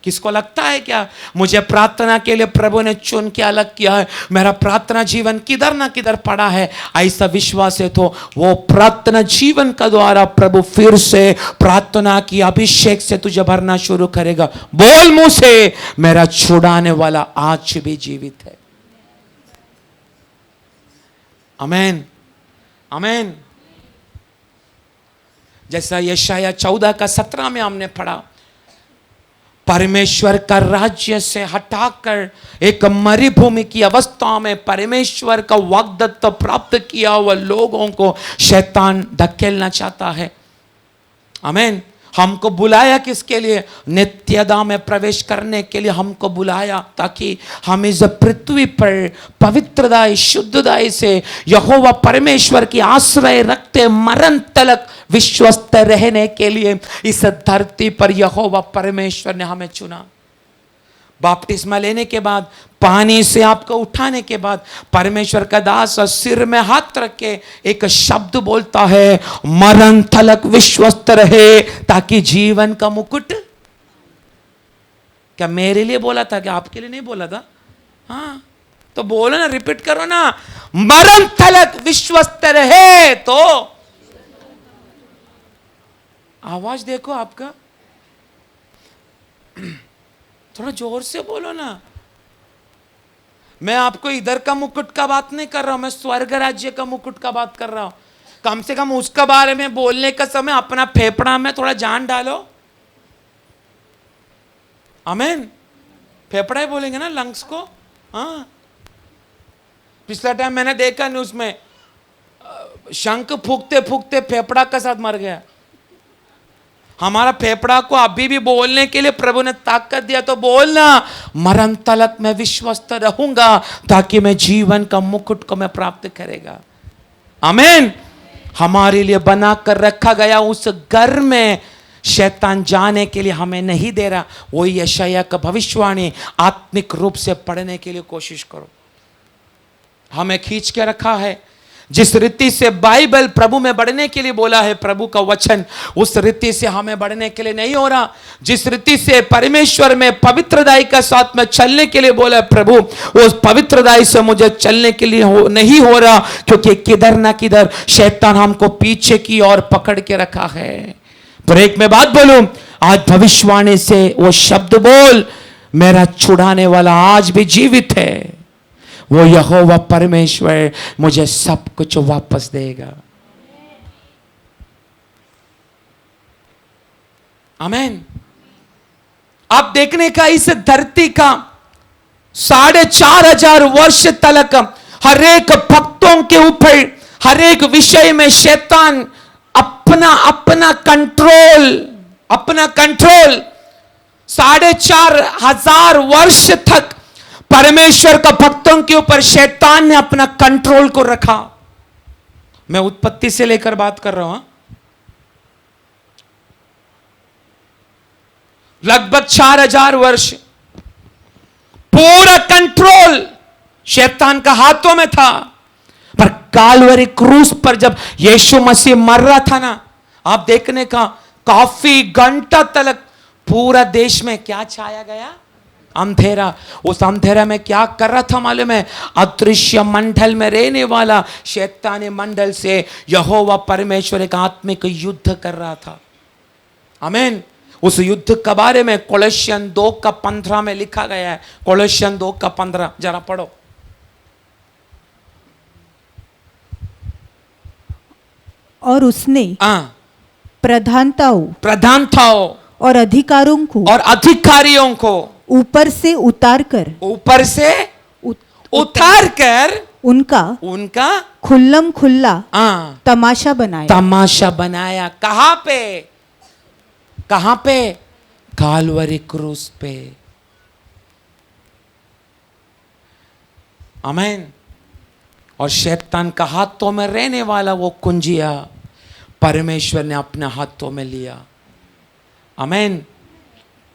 किसको लगता है क्या मुझे प्रार्थना के लिए प्रभु ने चुन के अलग किया है? मेरा प्रार्थना जीवन किधर ना किधर पड़ा है। ऐसा विश्वास है तो वो प्रार्थना जीवन का द्वारा प्रभु फिर से प्रार्थना की अभिषेक से तुझे भरना शुरू करेगा। बोल मुंह से, मेरा छुड़ाने वाला आज भी जीवित है। आमीन, आमीन। जैसा यशाया 14:17 में हमने पढ़ा, परमेश्वर का राज्य से हटाकर एक मरुभूमि की अवस्था में परमेश्वर का वाग्दत्त प्राप्त किया हुआ लोगों को शैतान धकेलना चाहता है। आमीन। हमको बुलाया किसके लिए? नित्यता में प्रवेश करने के लिए हमको बुलाया, ताकि हम इस पृथ्वी पर पवित्रदाई शुद्धदाई से यहोवा परमेश्वर की आश्रय रखते मरण तक विश्वस्त रहने के लिए इस धरती पर यहोवा परमेश्वर ने हमें चुना। बपतिस्मा लेने के बाद, पानी से आपको उठाने के बाद, परमेश्वर का दास सिर में हाथ रख के एक शब्द बोलता है, मरण तक विश्वस्त रहे ताकि जीवन का मुकुट। क्या मेरे लिए बोला था? क्या आपके लिए नहीं बोला था? हाँ, तो बोलो ना, रिपीट करो ना, मरण तक विश्वस्त रहे। तो आवाज देखो आपका, थोड़ा जोर से बोलो ना। मैं आपको इधर का मुकुट का बात नहीं कर रहा हूं, मैं स्वर्ग राज्य का मुकुट का बात कर रहा हूं। कम से कम उसका बारे में बोलने का समय अपना फेफड़ा में थोड़ा जान डालो। आमीन। फेफड़ा ही बोलेंगे ना, लंग्स को। हाँ, पिछला टाइम मैंने देखा न्यूज में, शंख फूकते फूकते फेफड़ा के साथ मर गया। हमारा फेफड़ा को अभी भी बोलने के लिए प्रभु ने ताकत दिया, तो बोलना, मरण तलक मैं विश्वस्त रहूंगा ताकि मैं जीवन का मुकुट को मैं प्राप्त करेगा। आमीन। हमारे लिए बना कर रखा गया उस घर में शैतान जाने के लिए हमें नहीं दे रहा। वही यशायाह का भविष्यवाणी आत्मिक रूप से पढ़ने के लिए कोशिश करो। हमें खींच के रखा है। जिस रीति से बाइबल प्रभु में बढ़ने के लिए बोला है, प्रभु का वचन, उस रीति से हमें बढ़ने के लिए नहीं हो रहा। जिस रीति से परमेश्वर में पवित्रदाई का साथ में चलने के लिए बोला है प्रभु, उस पवित्रदाई से मुझे चलने के लिए नहीं हो रहा, क्योंकि किधर ना किधर शैतान हमको पीछे की ओर पकड़ के रखा है। पर एक मैं बात बोलूं, आज भविष्यवाणी से वो शब्द बोल, मेरा छुड़ाने वाला आज भी जीवित है। वो यहोवा परमेश्वर मुझे सब कुछ वापस देगा। आमीन। आप देखने का इस धरती का 4,500 वर्ष तक हर एक भक्तों के ऊपर हर एक विषय में शैतान अपना कंट्रोल 4,500 वर्ष तक परमेश्वर का भक्तों के ऊपर शैतान ने अपना कंट्रोल को रखा। मैं उत्पत्ति से लेकर बात कर रहा हूं। लगभग 4,000 वर्ष पूरा कंट्रोल शैतान का हाथों में था। पर कालवरी क्रूस पर जब यीशु मसीह मर रहा था ना, आप देखने का काफी घंटा तक पूरा देश में क्या छाया गया? अंधेरा। उस अंधेरा में क्या कर रहा था मालूम है? अदृश्य मंडल में रहने वाला शैतानी मंडल से यहोवा परमेश्वर एक आत्मिक युद्ध कर रहा था। आमीन। उस युद्ध के बारे में कोलोसियन 2:15 में लिखा गया है। कोलोसियन 2:15 जरा पढ़ो। और उसने प्रधानताओं और अधिकारियों को ऊपर से उतार कर उनका खुल्लम खुल्ला तमाशा बनाया। कहां पे? कालवरी क्रूस पे। आमीन। और शैतान का हाथों में रहने वाला वो कुंजिया परमेश्वर ने अपने हाथों में लिया। आमीन।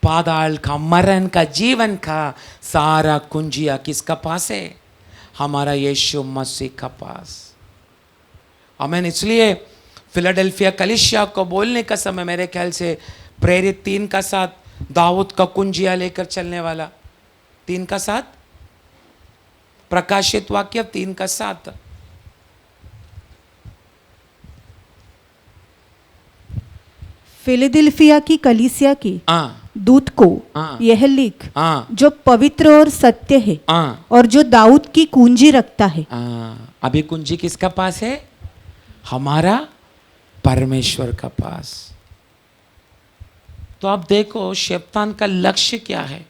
पाताल का, मरण का, जीवन का सारा कुंजिया किसका पास है? हमारा यीशु मसीह का पास। आमीन। इसलिए फिलाडेल्फिया कलीसिया को बोलने का समय मेरे ख्याल से प्रेरित 3 का 7 दाऊद का कुंजिया लेकर चलने वाला 3 का 7 प्रकाशित वाक्य 3 का 7 फिलाडेल्फिया की कलीसिया की दूत को यह लिख, जो पवित्र और सत्य है और जो दाऊद की कुंजी रखता है। अभी कुंजी किसका पास है? हमारा परमेश्वर का पास। तो आप देखो शैतान का लक्ष्य क्या है?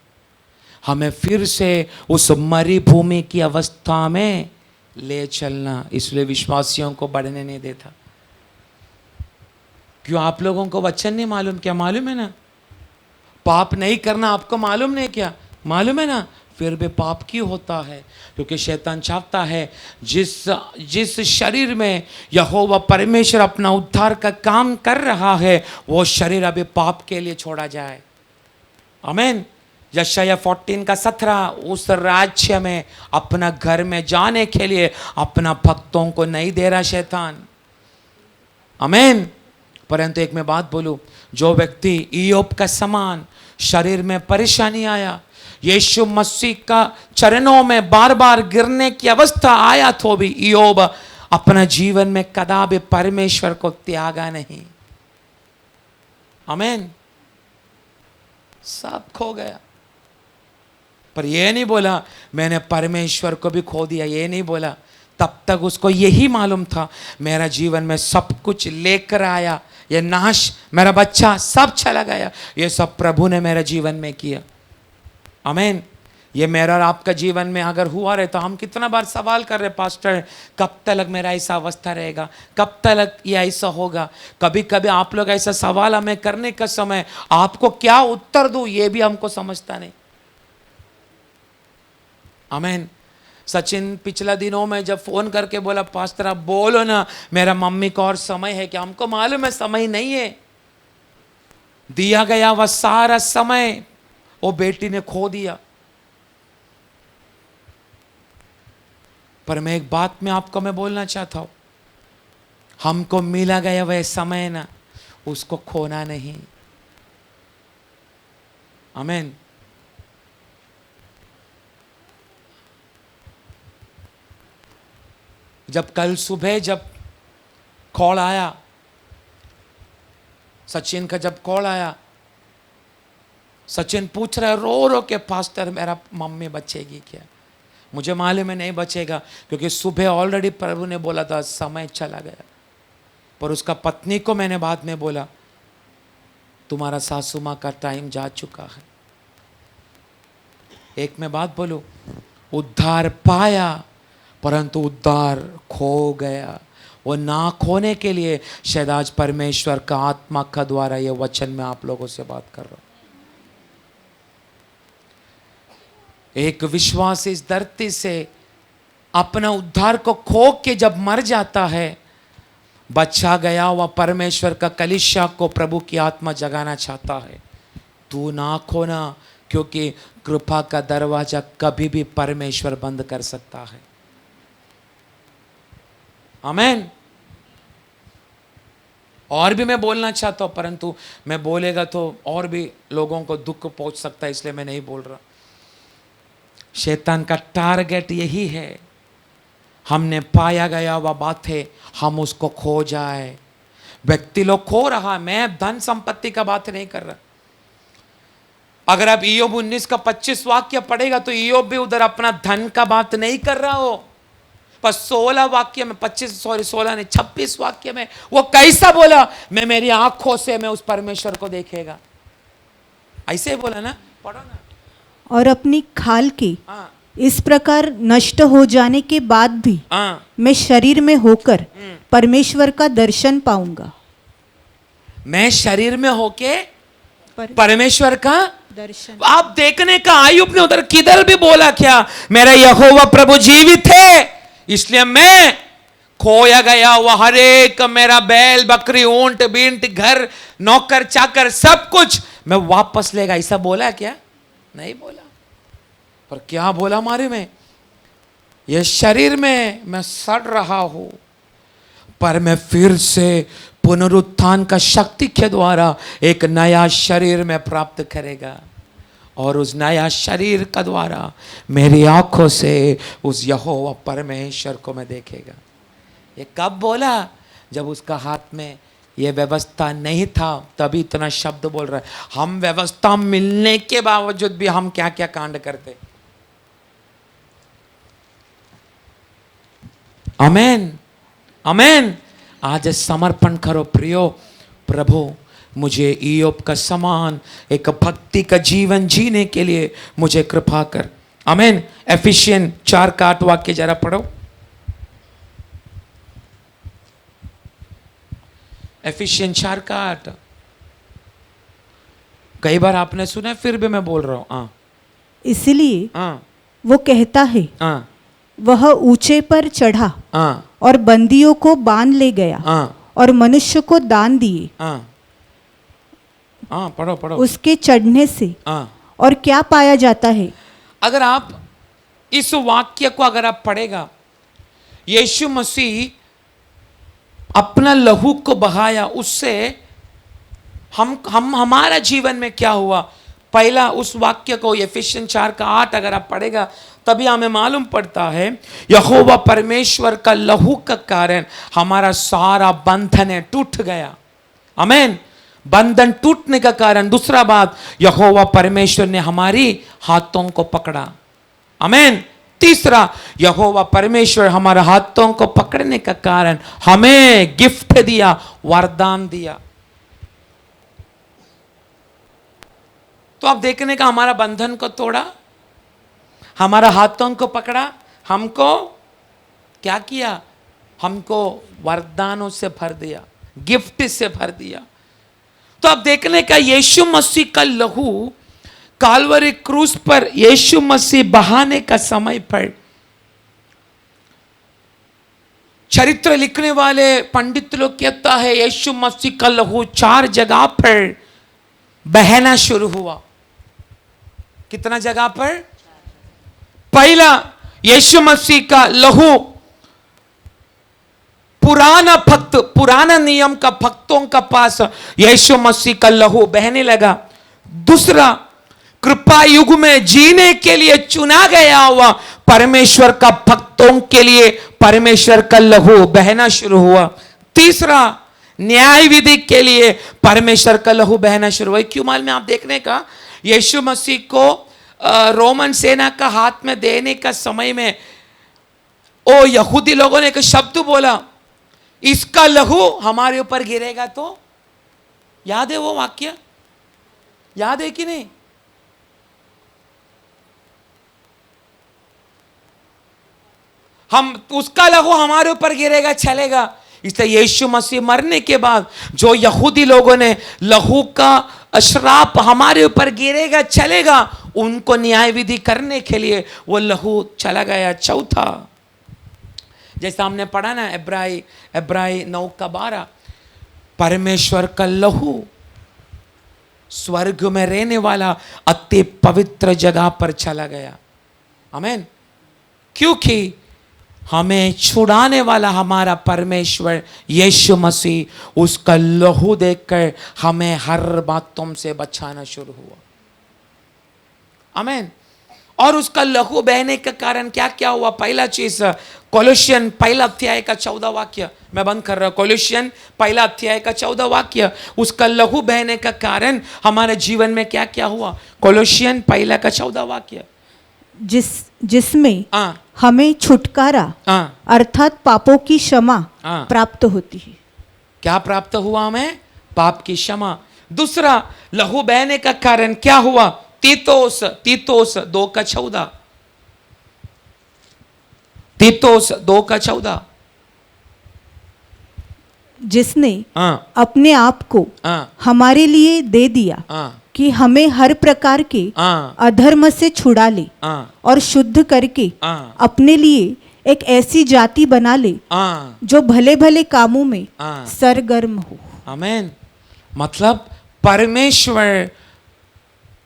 हमें फिर से उस मरी भूमि की अवस्था में ले चलना। इसलिए विश्वासियों को बढ़ने नहीं देता। क्यों? आप लोगों को वचन नहीं मालूम क्या? मालूम है ना। पाप नहीं करना आपको मालूम नहीं क्या? मालूम है ना। फिर भी पाप क्यों होता है? क्योंकि शैतान चाहता है जिस शरीर में यहोवा परमेश्वर अपना उद्धार का काम कर रहा है, वो शरीर अभी पाप के लिए छोड़ा जाए। आमीन। यशायाह 14 का 17 उस राज्य में अपना घर में जाने के लिए अपना भक्तों को नहीं दे रहा शैतान। आमीन। परंतु एक मैं बात बोलूं, जो व्यक्ति इयोब का समान शरीर में परेशानी आया, यीशु मसीह का चरणों में बार बार गिरने की अवस्था आया, तो भी इयोब अपना जीवन में कदापि परमेश्वर को त्यागा नहीं। आमीन। सब खो गया, पर यह नहीं बोला मैंने परमेश्वर को भी खो दिया। यह नहीं बोला। तब तक उसको यही मालूम था मेरा जीवन में सब कुछ लेकर आया, ये नाश, मेरा बच्चा सब चला गया, ये सब प्रभु ने मेरे जीवन में किया। आमीन। ये मेरा और आपका जीवन में अगर हुआ रहे तो हम कितना बार सवाल कर रहे पास्टर, कब तक मेरा ऐसा अवस्था रहेगा, कब तक ये ऐसा होगा। कभी कभी आप लोग ऐसा सवाल हमें करने का समय आपको क्या उत्तर दूं ये भी हमको समझता नहीं। आमीन। सचिन पिछला दिनों में जब फोन करके बोला पास्टर आप बोलो ना, मेरा मम्मी को और समय है क्या, हमको मालूम है समय नहीं है। दिया गया वह सारा समय वो बेटी ने खो दिया। पर मैं एक बात में आपको मैं बोलना चाहता हूं, हमको मिला गया वह समय ना, उसको खोना नहीं। आमीन। जब कल सुबह जब कॉल आया, सचिन का जब कॉल आया, सचिन पूछ रहा है रो रो के पास्टर मेरा मम्मी बचेगी क्या। मुझे मालूम है नहीं बचेगा, क्योंकि सुबह ऑलरेडी प्रभु ने बोला था समय चला गया। पर उसका पत्नी को मैंने बाद में बोला तुम्हारा सासू माँ का टाइम जा चुका है। एक मैं बात बोलूं, उद्धार पाया परंतु उद्धार खो गया। वो ना खोने के लिए शायद आज परमेश्वर का आत्मा का द्वारा ये वचन में आप लोगों से बात कर रहा हूं। एक विश्वास इस धरती से अपना उद्धार को खो के जब मर जाता है, बचा गया वह परमेश्वर का कलीसिया को प्रभु की आत्मा जगाना चाहता है। तू ना खोना, क्योंकि कृपा का दरवाजा कभी भी परमेश्वर बंद कर सकता है। आमीन। और भी मैं बोलना चाहता हूं, परंतु मैं बोलेगा तो और भी लोगों को दुख पहुंच सकता है, इसलिए मैं नहीं बोल रहा। शैतान का टारगेट यही है, हमने पाया गया वह बात है हम उसको खो जाए। व्यक्ति लोग खो रहा, मैं धन संपत्ति का बात नहीं कर रहा। अगर आप इयोब 19 का 25 वाक्य पढ़ेगा तो इयोब भी उधर अपना धन का बात नहीं कर रहा हो, पर 16 वाक्य में 26 वाक्य में वो कैसा बोला, मैं मेरी आंखों से मैं उस परमेश्वर को देखेगा, ऐसे बोला ना, पढ़ो ना। और अपनी खाल के इस प्रकार नष्ट हो जाने के बाद भी मैं शरीर में होकर परमेश्वर का दर्शन पाऊंगा। मैं शरीर में होके परमेश्वर का दर्शन आप देखने का। आयुब ने उधर किधर भी बोला क्या, मेरा यहोवा प्रभु जीवित है, इसलिए मैं खोया गया वह हर एक मेरा बैल बकरी ऊंट बींट घर नौकर चाकर सब कुछ मैं वापस लेगा, ऐसा बोला क्या? नहीं बोला। पर क्या बोला हमारे में, ये शरीर में मैं सड़ रहा हूं, पर मैं फिर से पुनरुत्थान का शक्ति के द्वारा एक नया शरीर में प्राप्त करेगा, और उस नया शरीर का द्वारा मेरी आंखों से उस यहोवा परमेश्वर को मैं देखेगा। ये कब बोला? जब उसका हाथ में ये व्यवस्था नहीं था, तभी इतना शब्द बोल रहा है। हम व्यवस्था मिलने के बावजूद भी हम क्या क्या कांड करते। आमेन, आमेन। आज समर्पण करो प्रियो, प्रभु मुझे इयोब का समान एक भक्ति का जीवन जीने के लिए मुझे कृपा कर। आमेन। एफिशियन 4 का 8 वाक्य जरा पढ़ो। एफिशियन 4 का 8। कई बार आपने सुना, फिर भी मैं बोल रहा हूं। इसलिए वो कहता है, वह ऊंचे पर चढ़ा और बंदियों को बांध ले गया और मनुष्य को दान दिए। पढ़ो पढ़ो। उसके चढ़ने से और क्या पाया जाता है? अगर आप इस वाक्य को अगर आप पढ़ेगा, यीशु मसीह अपना लहू को बहाया, उससे हम हमारा जीवन में क्या हुआ। पहला उस वाक्य को एफिशियन 4 का 8 अगर आप पढ़ेगा तभी हमें मालूम पड़ता है, यहोवा परमेश्वर का लहू का कारण हमारा सारा बंधन टूट गया। आमीन। बंधन टूटने का कारण दूसरा बात, यहोवा परमेश्वर ने हमारी हाथों को पकड़ा। आमीन। तीसरा, यहोवा परमेश्वर हमारे हाथों को पकड़ने का कारण हमें गिफ्ट दिया, वरदान दिया। तो आप देखने का हमारा बंधन को तोड़ा, हमारा हाथों को पकड़ा, हमको क्या किया? हमको वरदानों से भर दिया, गिफ्ट से भर दिया। तो अब देखने का, यीशु मसीह का लहू काल्वरी क्रूस पर यीशु मसीह बहाने का समय पर चरित्र लिखने वाले पंडित लोग कहता है यीशु मसीह का लहू 4 जगह पर बहना शुरू हुआ। कितना जगह पर? पहला, यीशु मसीह का लहू पुराना नियम का भक्तों का पास यीशु मसीह का लहू बहने लगा। दूसरा, कृपा युग में जीने के लिए चुना गया हुआ परमेश्वर का भक्तों के लिए परमेश्वर का लहू बहना शुरू हुआ। तीसरा, न्याय विधि के लिए परमेश्वर का लहू बहना शुरू हुआ। क्यों मालूम है? आप देखने का, यीशु मसीह को रोमन सेना का हाथ में देने का समय में ओ यहूदी लोगों ने एक शब्द बोला, इसका लहू हमारे ऊपर गिरेगा तो। याद है वो वाक्य? याद है कि नहीं? हम उसका लहू हमारे ऊपर गिरेगा चलेगा। इसलिए यीशु मसीह मरने के बाद जो यहूदी लोगों ने लहू का श्राप हमारे ऊपर गिरेगा चलेगा, उनको न्याय विधि करने के लिए वो लहू चला गया। चौथा, जैसा हमने पढ़ा ना इब्राई 9:12, परमेश्वर का लहू स्वर्ग में रहने वाला अति पवित्र जगह पर चला गया। आमीन। क्योंकि हमें छुड़ाने वाला हमारा परमेश्वर यीशु मसीह, उसका लहू देखकर हमें हर बातों से बचाना शुरू हुआ। आमीन। और उसका लहू बहने के कारण क्या क्या हुआ? पहला चीज, कोलोसियन 1 अध्याय का 14 वाक्य, मैं बंद कर रहा हूं। कोलोसियन 1 अध्याय का 14 वाक्य, उसका लहू बहने का कारण हमारे जीवन में क्या क्या हुआ? कोलोसियन 1 का 14 वाक्य, जिसमें हमें छुटकारा अर्थात पापों की क्षमा प्राप्त होती है। क्या प्राप्त हुआ? हमें पाप की क्षमा। दूसरा, लहू बहने का कारण क्या हुआ? तीतोस 2:14, तीतोस 2:14, जिसने अपने आप को हमारे लिए दे दिया कि हमें हर प्रकार के अधर्म से छुड़ा ले और शुद्ध करके अपने लिए एक ऐसी जाति बना ले जो भले भले कामों में सरगर्म हो। आमीन। मतलब परमेश्वर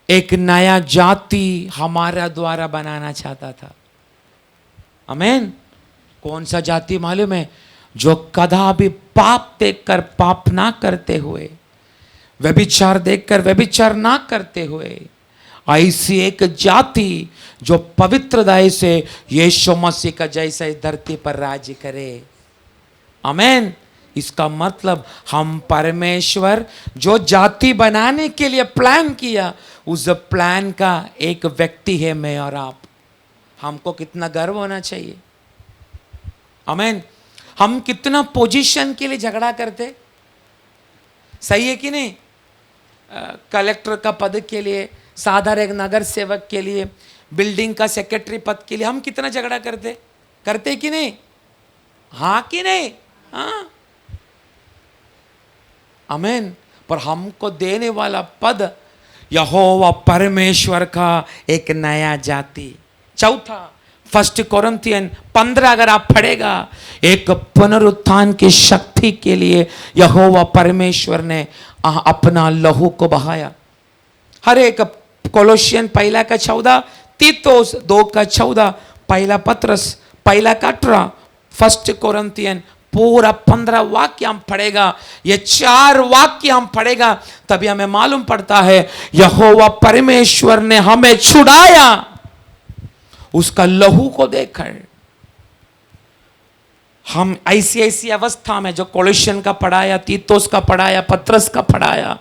एक नया जाति हमारा द्वारा बनाना चाहता था। आमीन। कौन सा जाति मालूम है? जो कदा भी पाप देखकर पाप ना करते हुए, व्यभिचार देखकर व्यभिचार ना करते हुए, ऐसी एक जाति जो पवित्रता से यीशु मसीह का जैसा इस धरती पर राज्य करे। आमीन। इसका मतलब हम परमेश्वर जो जाति बनाने के लिए प्लान किया, उस प्लान का एक व्यक्ति है मैं और आप। हमको कितना गर्व होना चाहिए। आमीन। हम कितना पोजीशन के लिए झगड़ा करते, सही है कि नहीं? कलेक्टर का पद के लिए, साधारण एक नगर सेवक के लिए, बिल्डिंग का सेक्रेटरी पद के लिए हम कितना झगड़ा करते कि नहीं? हाँ कि नहीं? हाँ। आमीन। पर हमको देने वाला पद यहोवा परमेश्वर का एक नया जाति। चौथा, 1 कोरिन्थियन 15 अगर आप पढ़ेगा, एक पुनरुत्थान की शक्ति के लिए यहोवा परमेश्वर ने अपना लहू को बहाया। हर एक, कोलोसियन 1 का 14, तीतोस 2 का 14, 1 पत्रस 1 का 18, 1 कोरिन्थियन पूरा 15 वाक्य हम पढ़ेगा। ये 4 वाक्य हम पढ़ेगा तभी हमें मालूम पड़ता है यहोवा परमेश्वर ने हमें छुड़ाया उसका लहू को देखकर। हम ऐसी अवस्था में जो कोलोसियन का पढ़ाया, तीतोस का पढ़ाया, पत्रस का पढ़ाया,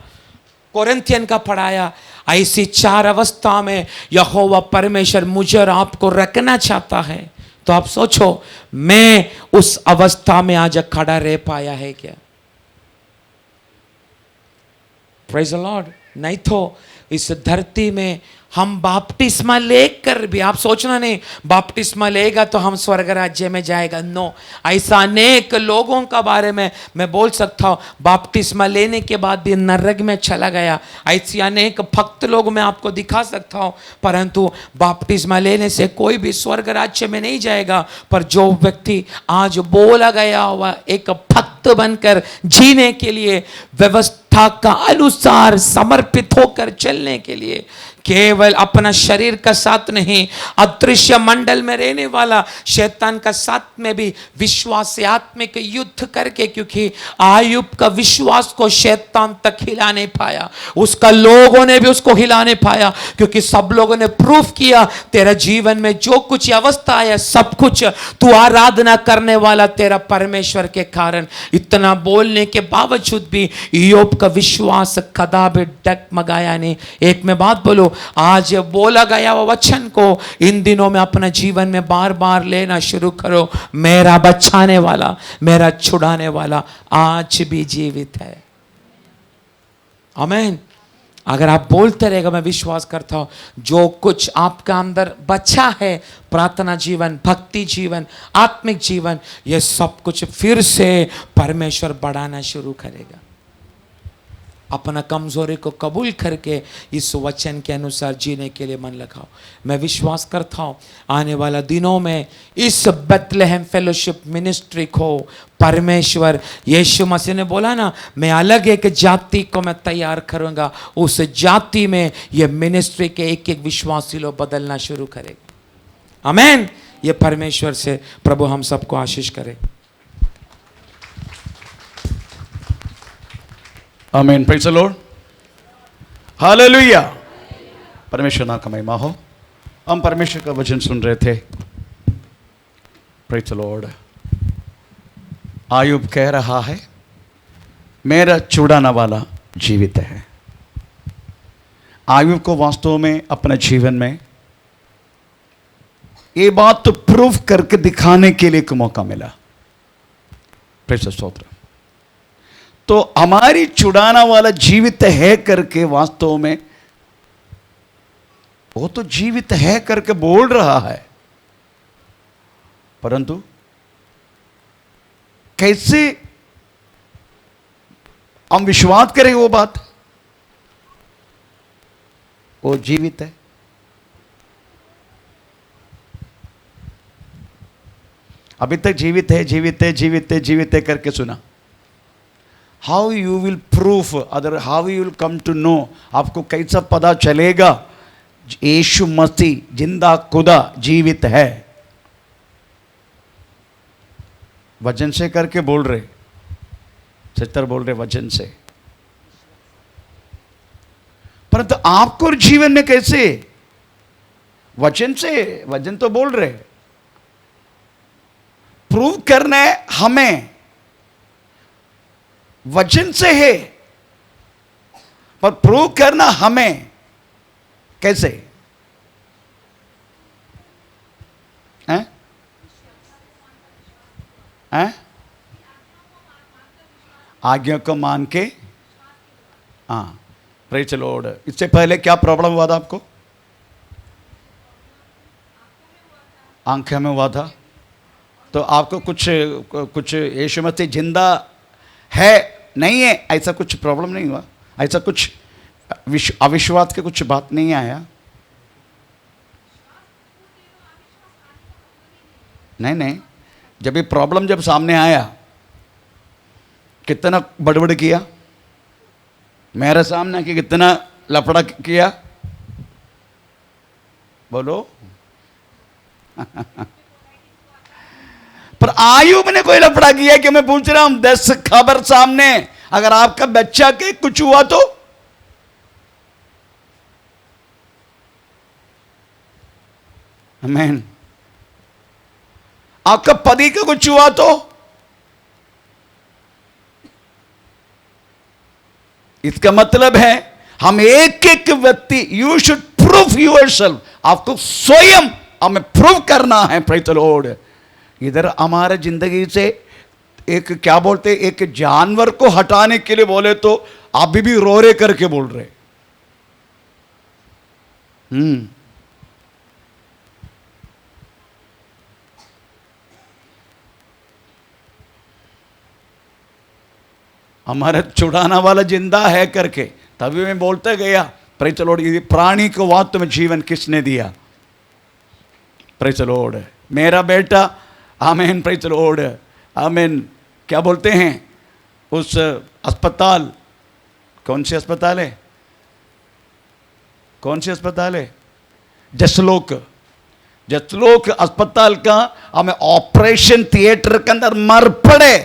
कोरिन्थियन का पढ़ाया, ऐसी 4 अवस्था में यहोवा परमेश्वर मुझे और आपको रखना चाहता है। तो आप सोचो, मैं उस अवस्था में आज खड़ा रह पाया है क्या? Praise the Lord. नहीं तो इस धरती में हम बपतिस्मा लेकर भी, आप सोचना नहीं बपतिस्मा लेगा तो हम स्वर्ग राज्य में जाएगा, नो। ऐसा अनेक लोगों का बारे में मैं बोल सकता हूँ बपतिस्मा लेने के बाद भी नरक में चला गया। ऐसी अनेक भक्त लोग मैं आपको दिखा सकता हूँ, परंतु बपतिस्मा लेने से कोई भी स्वर्ग राज्य में नहीं जाएगा। पर जो व्यक्ति आज बोला गया हुआ एक भक्त बनकर जीने के लिए, व्यवस्था का अनुसार समर्पित होकर चलने के लिए, केवल अपना शरीर का साथ नहीं, अदृश्य मंडल में रहने वाला शैतान का साथ में भी विश्वासात्मक युद्ध करके, क्योंकि आयुब का विश्वास को शैतान तक हिला नहीं पाया, उसका लोगों ने भी उसको हिला नहीं पाया, क्योंकि सब लोगों ने प्रूफ किया तेरा जीवन में जो कुछ अवस्था है सब कुछ तू आराधना करने वाला तेरा परमेश्वर के कारण। इतना बोलने के बावजूद भी आयुब का विश्वास कदापि डगमगाया नहीं। एक मैं बात बोलूं, आज बोला गया वो वचन को इन दिनों में अपना जीवन में बार बार लेना शुरू करो। मेरा बचाने वाला, मेरा छुड़ाने वाला आज भी जीवित है। आमीन। अगर आप बोलते रहेगा, मैं विश्वास करता हूं जो कुछ आपका अंदर बचा है, प्रार्थना जीवन, भक्ति जीवन, आत्मिक जीवन, यह सब कुछ फिर से परमेश्वर बढ़ाना शुरू करेगा। अपना कमजोरी को कबूल करके इस वचन के अनुसार जीने के लिए मन लगाओ। मैं विश्वास करता हूँ आने वाला दिनों में इस बेथलेहम फेलोशिप मिनिस्ट्री को परमेश्वर, यीशु मसीह ने बोला ना, मैं अलग एक जाति को मैं तैयार करूंगा, उस जाति में यह मिनिस्ट्री के एक एक विश्वासी लोग बदलना शुरू करेगा। आमीन। ये परमेश्वर से प्रभु हम सबको आशीष करे। आमीन। Praise the Lord. हालेलुया। परमेश्वर नाम का महिमा हो। हम परमेश्वर का वचन सुन रहे थे। Praise the Lord. आयुब कह रहा है मेरा छुड़ाने वाला जीवित है। आयुब को वास्तव में अपने जीवन में ये बात तो प्रूफ करके दिखाने के लिए एक मौका मिला। प्रेज़ द स्तोत्र। तो हमारी छुड़ाना वाला जीवित है करके, वास्तव में वो तो जीवित है करके बोल रहा है, परंतु कैसे हम विश्वास करें वो बात? वो जीवित है। अभी तक जीवित है, जीवित है, जीवित है, जीवित है करके सुना। How you will proof other, how you will come to know, आपको कैसा पता चलेगा यीशु मसीह जिंदा खुदा जीवित है? वचन से करके बोल रहे, सत्तर बोल रहे वचन से, परंतु आपको जीवन में कैसे? वचन से, वचन तो बोल रहे, प्रूव करना है हमें वचन से है, पर प्रूव करना हमें कैसे हैं? हैं? आज्ञा को मान के। हाँ, प्रेज़ द लॉर्ड। इससे पहले क्या प्रॉब्लम हुआ था आपको? आंखें में हुआ था, तो आपको कुछ यीशु मसीह जिंदा है नहीं है ऐसा कुछ प्रॉब्लम नहीं हुआ? ऐसा कुछ अविश्वास के कुछ बात नहीं आया? नहीं, जब ये प्रॉब्लम जब सामने आया, कितना बड़बड़ किया मेरे सामने, कि कितना लफड़ा किया, बोलो। पर आयुब ने कोई लफड़ा किया कि मैं पूछ रहा हूं 10 खबर सामने, अगर आपका बच्चा के कुछ हुआ तो? आमीन। आपका पति का कुछ हुआ तो? इसका मतलब है हम एक एक व्यक्ति, यू शुड प्रूव योरसेल्फ, आपको स्वयं हमें प्रूव करना है। Praise the Lord. इधर हमारे जिंदगी से एक क्या बोलते, एक जानवर को हटाने के लिए बोले तो आप भी रो रहे करके बोल रहे, हमारा छुड़ाना वाला जिंदा है करके तभी मैं बोलते गया, प्रेज़ द लॉर्ड, ये प्राणी को वास्तव में जीवन किसने दिया? प्रेज़ द लॉर्ड, मेरा बेटा, आमीन, प्रेज़ द लॉर्ड, आमीन। क्या बोलते हैं उस अस्पताल, कौन सी अस्पताल है, कौन सी अस्पताल है? जसलोक, जसलोक अस्पताल का हमें ऑपरेशन थिएटर के अंदर मर पड़े,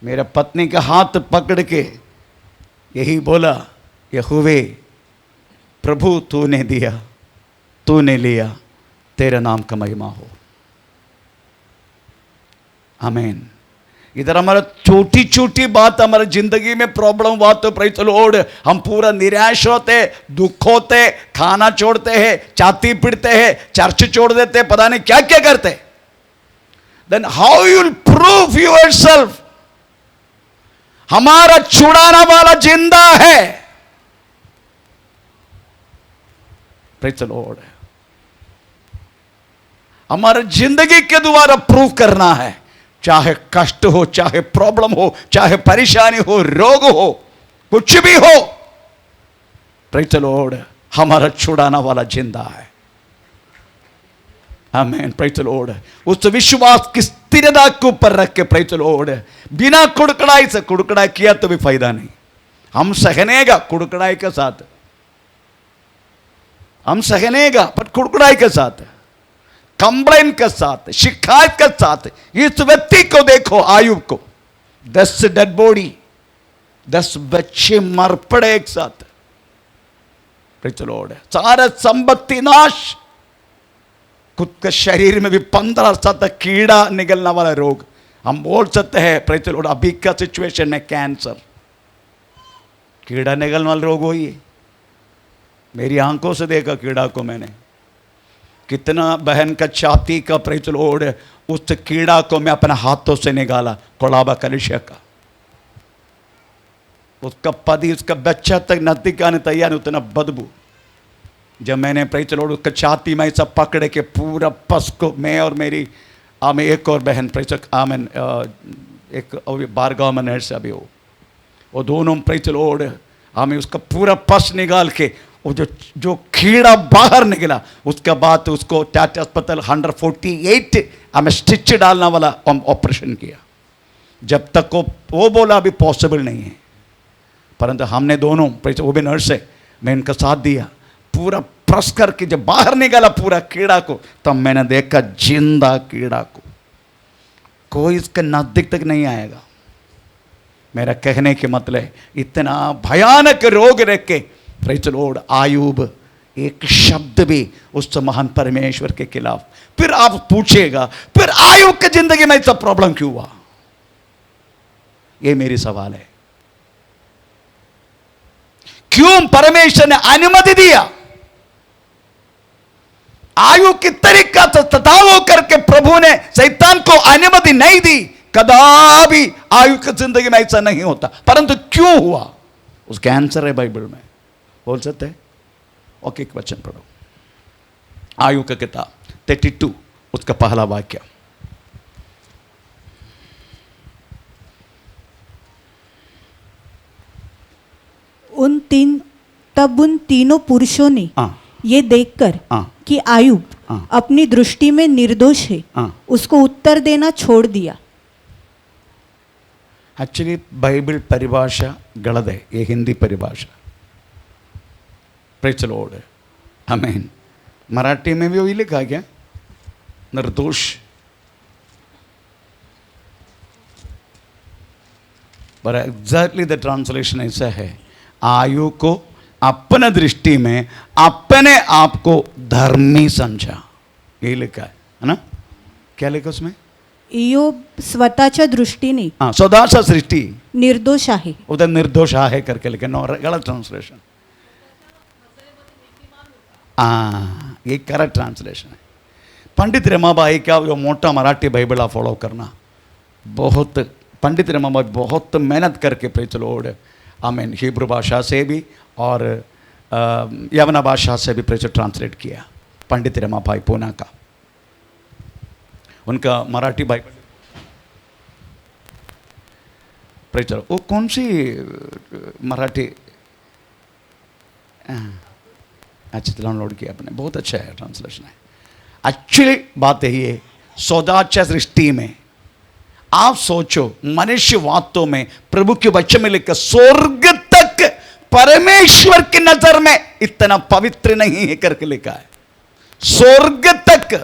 मेरा पत्नी का हाथ पकड़ के यही बोला, यहोवे प्रभु तूने दिया, तूने लिया, तेरा नाम का महिमा हो। आमीन। इधर हमारा छोटी छोटी बात हमारी जिंदगी में प्रॉब्लम हुआ तो प्रेज़ द लॉर्ड हम पूरा निराश होते, दुख होते, खाना छोड़ते हैं, छाती पीटते हैं, चर्च छोड़ देते, पता नहीं क्या क्या करते। Then how you will prove yourself? हमारा छुड़ाना वाला जिंदा है, प्रेज़ द लॉर्ड। हमारा जिंदगी के द्वारा प्रूव करना है, चाहे कष्ट हो, चाहे प्रॉब्लम हो, चाहे परेशानी हो, रोग हो, कुछ भी हो, प्रेज़ द लॉर्ड, हमारा छुड़ाना वाला जिंदा है। आमीन, प्रेज़ द लॉर्ड। उस विश्वास की स्थिरता के ऊपर रख के, प्रेज़ द लॉर्ड, बिना कुड़कड़ाई से, कुड़कड़ाई किया तो भी फायदा नहीं, हम सहनेगा कुड़कड़ाई के साथ, हम सहनेगा पर कुड़कड़ाई के साथ, कंप्लेन के साथ, शिकायत के साथ। इस व्यक्ति को देखो, आयुब को 10 डेड बॉडी, 10 बच्चे मर पड़े एक साथ, प्रेज़ द लॉर्ड, सारा संपत्ति नाश, खुद के शरीर में भी 15 साल तक कीड़ा निकलने वाला रोग। हम बोल सकते हैं प्रेज़ द लॉर्ड, अभी का सिचुएशन है कैंसर, कीड़ा निकलने वाला रोग वही है। मेरी आंखों से देखा कीड़ा को मैंने, कितना बहन का छाती का, प्रेज़ द लॉर्ड, उस कीड़ा को मैं अपने हाथों से निकाला, कोलाबा कलिशा का, उसका पति, उसका बच्चा तक नजदीक आने तैयार, उतना बदबू। जब मैंने प्रेज़ द लॉर्ड उसका छाती में सब पकड़ के पूरा पस को, मैं और मेरी आमें एक और बहन, प्रेज़ द आमेन, एक बारगांव में नर्स अभी वो दोनों, प्रेज़ द लॉर्ड, हमें उसका पूरा पस निकाल के, वो जो कीड़ा बाहर निकला, उसके बाद उसको टाटा अस्पताल 148 हमें स्टिच डालने वाला ऑपरेशन किया। जब तक वो बोला अभी पॉसिबल नहीं है, परंतु हमने दोनों, वो भी नर्स है, मैं इनका साथ दिया, पूरा प्रेस करके जब बाहर निकाला पूरा कीड़ा को, तब मैंने देखा जिंदा कीड़ा को, कोई इसके नजदीक तक नहीं आएगा। मेरा कहने के मतलब, इतना भयानक रोग रख के, प्रेज़ द लॉर्ड, आयुब एक शब्द भी उस महान परमेश्वर के खिलाफ। फिर आप पूछेगा, फिर आयुब की जिंदगी में सब प्रॉब्लम क्यों हुआ? ये मेरी सवाल है, क्यों परमेश्वर ने अनुमति दिया? आयु की तरीका से सताव करके प्रभु ने शैतान को अनुमति नहीं दी। कदापि आयु की जिंदगी में ऐसा नहीं होता, परंतु क्यों हुआ उसका आंसर है बाइबल में, बोल सकते हैं। ओके, एक वचन पढ़ो, आयु का किताब 32 उसका पहला वाक्य। तब उन तीनों पुरुषों ने ये देखकर कि आयुब अपनी दृष्टि में निर्दोष है, उसको उत्तर देना छोड़ दिया। एक्चुअली बाइबल परिभाषा गलत है, ये हिंदी परिभाषा। प्रेज़ द लॉर्ड, आमीन। मराठी में भी वही लिखा क्या, निर्दोष। पर एग्जैक्टली द ट्रांसलेशन ऐसा है, आयु को अपने दृष्टि में अपने आप को धर्मी समझा, यही लिखा है ना? क्या लिखा उसमें? इयोब स्वतःच्या दृष्टीने स्वतःच्या सृष्टी निर्दोष आहे, उधर निर्दोष आहे करके लिखा, नो गलत ट्रांसलेशन। ये करेक्ट ट्रांसलेशन है। पंडित रमाबाई का जो मोटा मराठी बाइबल आप फॉलो करना, बहुत पंडित रमाबाई बहुत मेहनत करके, प्रेज़ द लॉर्ड, आमीन, हिब्रू भाषा से भी और यवना भाषा से भी प्रेचर ट्रांसलेट किया, पंडित रमाभाई पूना का, उनका मराठी बाइबल प्रेचर, वो कौन सी मराठी अच्छा डाउनलोड किया आपने, बहुत अच्छा है ट्रांसलेशन है। एक्चुअली बात यही है, सौदाच्या दृष्टि में आप सोचो, मनुष्य वास्तव में प्रभु के वचन में लिखा स्वर्ग तक परमेश्वर की नजर में इतना पवित्र नहीं है करके लिखा है। स्वर्ग तक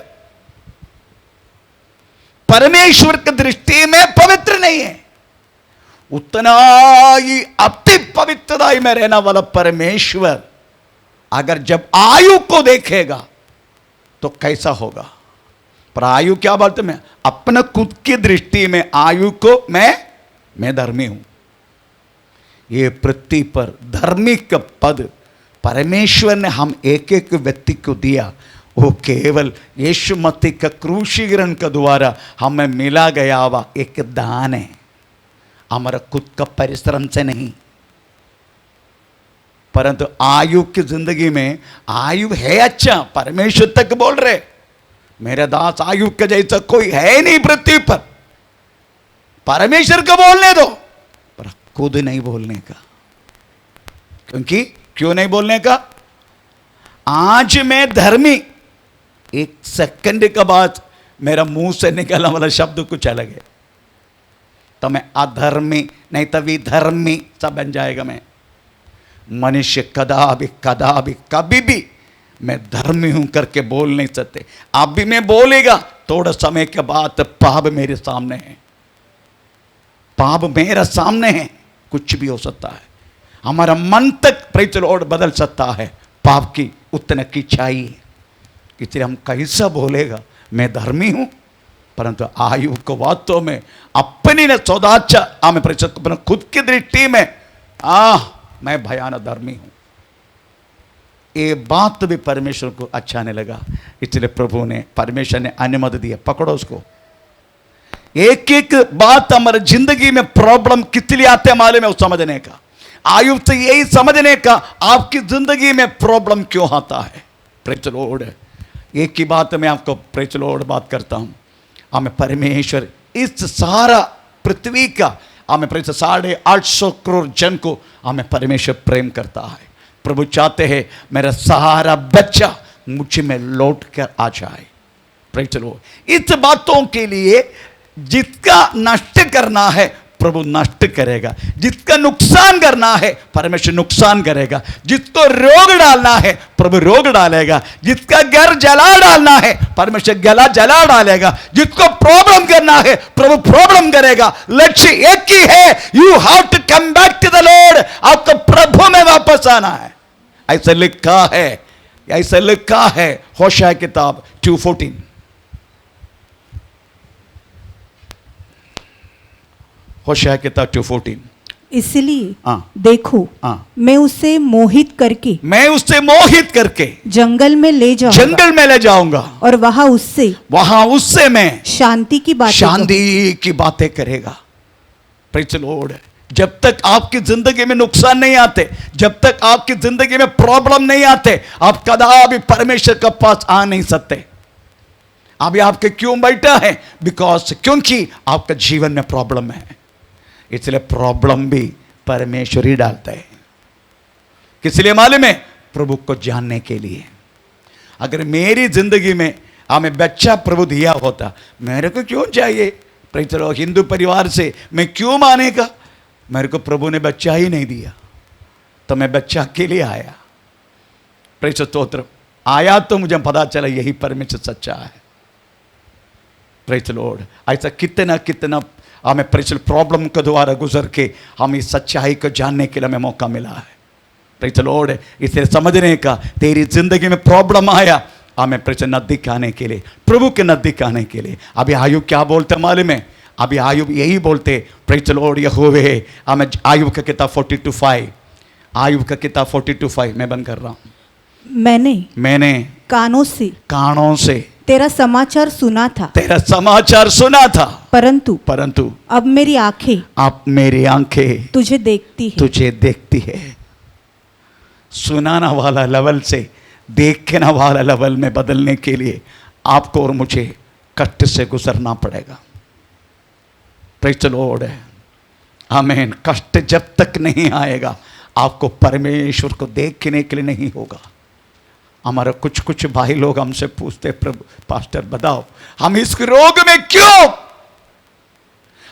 परमेश्वर की दृष्टि में पवित्र नहीं है, उतना ही अति पवित्रता में रहने वाला परमेश्वर अगर जब आयु को देखेगा तो कैसा होगा। पर आयु क्या बोलते हैं, अपने खुद की दृष्टि में आयु को मैं धर्मी हूं। ये पृथ्वी पर धर्मी का पद परमेश्वर ने हम एक एक व्यक्ति को दिया, वो केवल यीशु मसीह का क्रूशीकरण के द्वारा हमें मिला गया हुआ एक दान है, हमारा खुद का परिश्रम से नहीं। परंतु आयु की जिंदगी में आयु है अच्छा, परमेश्वर तक बोल रहे मेरे दास आयु के जैसा कोई है नहीं पृथ्वी पर, परमेश्वर को बोलने दो, पर खुद नहीं बोलने का। क्यों नहीं बोलने का? आज मैं धर्मी, एक सेकंड के बाद मेरा मुंह से निकलने वाला शब्द कुछ अलग है, तो मैं अधर्मी नहीं तो विधर्मी सब बन जाएगा। मैं मनुष्य कदापि कभी भी मैं धर्मी हूं करके बोल नहीं सकते। अब भी मैं बोलेगा, थोड़ा समय के बाद पाप मेरे सामने है, पाप मेरा सामने है, कुछ भी हो सकता है। हमारा मन तक प्रेज लॉर्ड बदल सकता है, पाप की उतना की चाहिए। इसलिए हम कैसा बोलेगा मैं धर्मी हूं, परंतु आयु को वास्तव में अपनी ने सौदाचा हमें अपने खुद की दृष्टि में मैं भयानक धर्मी हूं। ये बात भी परमेश्वर को अच्छा नहीं लगा, इसलिए प्रभु ने परमेश्वर ने अनुमति दिया। पकड़ो उसको। एक एक बात हमारे जिंदगी में प्रॉब्लम कितनी आते हैं मालूम है, वो समझने का। आयु से यही समझने का आपकी जिंदगी में प्रॉब्लम क्यों आता है। प्रेज लॉर्ड, एक ही बात मैं आपको प्रेज लॉर्ड बात करता हूं। हमें परमेश्वर इस सारा पृथ्वी का हमें 850 करोड़ जन को हमें परमेश्वर प्रेम करता है। प्रभु चाहते हैं मेरा सारा बच्चा मुझ में लौट कर आ जाए। प्रेज लॉर्ड, इस बातों के लिए जिसका नष्ट करना है प्रभु नष्ट करेगा, जिसका नुकसान करना है परमेश्वर नुकसान करेगा, जिसको रोग डालना है प्रभु रोग डालेगा, जिसका घर जला डालना है परमेश्वर गला जला डालेगा, जिसको प्रॉब्लम करना है प्रभु प्रॉब्लम करेगा। लक्ष्य एक ही है, you have to come back to the Lord. आपको प्रभु में वापस आना है। ऐसा लिखा है, ऐसा लिखा है होशाया किताब 2:14। होशाया किताब 2:14। इसलिए देखो मैं उसे मोहित करके जंगल में ले जाऊंगा और वहां उससे मैं शांति की बातें करेगा। प्रेज लॉर्ड, जब तक आपकी जिंदगी में नुकसान नहीं आते, जब तक आपकी जिंदगी में प्रॉब्लम नहीं आते, आप कदापि परमेश्वर के पास आ नहीं सकते। अभी आपके क्यों बैठा है? क्योंकि आपका जीवन में प्रॉब्लम है, इसलिए प्रॉब्लम भी परमेश्वर ही डालता है। किस लिए मालूम है? प्रभु को जानने के लिए। अगर मेरी जिंदगी में हमें बच्चा प्रभु दिया होता, मेरे को क्यों चाहिए? प्रेज लॉर्ड, हिंदू परिवार से मैं क्यों मानेगा? मेरे को प्रभु ने बच्चा ही नहीं दिया, तो मैं बच्चा के लिए आया। प्रेज स्तोत्र, आया तो मुझे पता चला यही परमेश्वर सच्चा है। प्रेज लॉर्ड, ऐसा कितना कितना हमें प्रॉब्लम के द्वारा गुजर के हमें सच्चाई को जानने के लिए हमें मौका मिला है। प्रेज लॉर्ड, इसे समझने का, तेरी जिंदगी में प्रॉब्लम आया, हमें नजदीक आने के लिए, प्रभु के नजदीक आने के लिए। अभी आयु क्या बोलते मालूम है? अभी आयु यही बोलते, प्रेज लॉर्ड यहोवे। हमें आयु का किताब 42:5, आयु का किताब 42:5 मैं बंद कर रहा हूं। मैंने कानों से तेरा समाचार सुना था, परंतु अब मेरी आंखें तुझे देखती है। सुनाना वाला लेवल से देखने वाला लेवल में बदलने के लिए आपको और मुझे कष्ट से गुजरना पड़ेगा। Praise the Lord. आमीन। कष्ट जब तक नहीं आएगा आपको परमेश्वर को देखने के लिए नहीं होगा। हमारे कुछ भाई लोग हमसे पूछते, प्रभु पास्टर बताओ हम इस रोग में क्यों,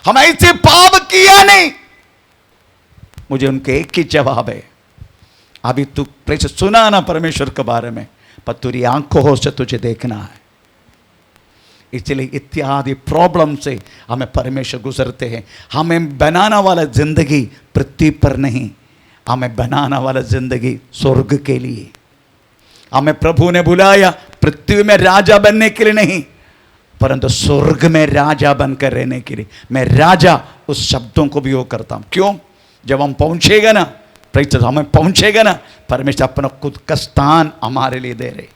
हम ऐसे पाप किया नहीं। मुझे उनके एक ही जवाब है, अभी तू प्रेस सुना ना परमेश्वर के बारे में, पर तेरी आंखों से तुझे देखना है। इसलिए इत्यादि प्रॉब्लम से हमें परमेश्वर गुजरते हैं। हमें बनाना वाला जिंदगी पृथ्वी पर नहीं, हमें बनाना वाला जिंदगी स्वर्ग के लिए। हमें प्रभु ने बुलाया पृथ्वी में राजा बनने के लिए नहीं, परंतु स्वर्ग में राजा बनकर रहने के लिए। मैं राजा उस शब्दों को भी वो करता हूं। क्यों? जब हम पहुंचेगा ना, हमें पहुंचेगा ना, परमेश्वर अपना खुद का स्थान हमारे लिए दे रहे,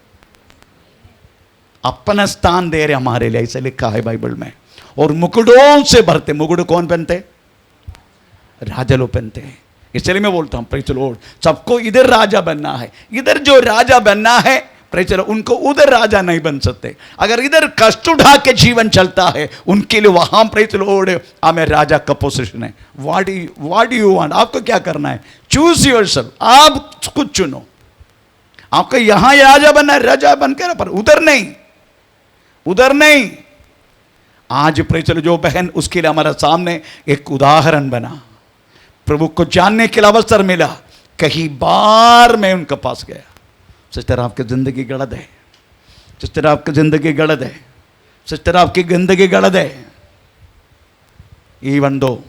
अपना स्थान दे रहे हमारे लिए। ऐसे लिखा है बाइबल में। और मुकुटों से भरते, मुकुट कौन पहनते? राजा लोग पहनते हैं। इसलिए मैं बोलता हूं प्रेज़ द लॉर्ड, सबको इधर राजा बनना है। इधर जो राजा बनना है प्रेज़ द लॉर्ड, उनको उधर राजा नहीं बन सकते। अगर इधर कष्ट उठा के जीवन चलता है, उनके लिए वहां प्रेज़ द लॉर्ड हमें राजा का पोजीशन है। What do you want? आपको क्या करना है? Choose yourself. आप कुछ चुनो। आपको यहां राजा बनना है, राजा बनकर, पर उधर नहीं, उधर नहीं। आज प्रेज़ द लॉर्ड जो बहन, उसके लिए हमारा सामने एक उदाहरण बना। प्रभु को जानने के लिए अवसर मिला। कई बार मैं उनके पास गया, सिस्टर आपकी जिंदगी गलत है, सिस्टर आपकी जिंदगी गलत है, सिस्टर आपकी जिंदगी गलत है। इवन दो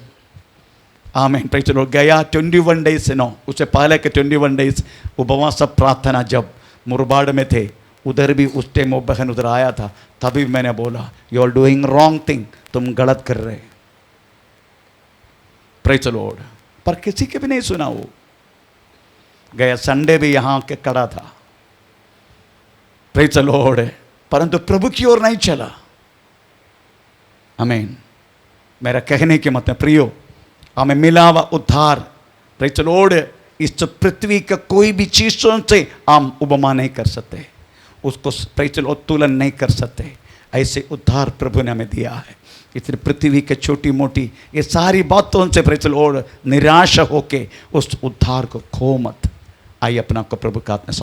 आमीन प्रेज़ द लॉर्ड गया 21 डेज नो, उससे पहले के 21 डेज उपवास प्रार्थना जब मुरबाड़ में थे, उधर भी उस टाइम वो बहन उधर आया था, तभी मैंने बोला you are doing wrong thing, तुम गलत कर रहे। Praise the Lord. पर किसी के भी नहीं सुना। वो गया संडे भी यहां के खड़ा था, प्रेज़ द लॉर्ड, परंतु प्रभु की ओर नहीं चला। आमीन। मेरा कहने के मतलब प्रियो, हमें मिला हुआ उद्धार प्रेज़ द लॉर्ड इस पृथ्वी का कोई भी चीजों से हम उपमा नहीं कर सकते, उसको प्रेज़ द लॉर्ड तुलन नहीं कर सकते। ऐसे उद्धार प्रभु ने हमें दिया है। इसलिए पृथ्वी के छोटी मोटी ये सारी बातों से प्रेज़ द लॉर्ड निराश होके उस उद्धार को खो मत। आइए अपना को प्रभु का हाथ में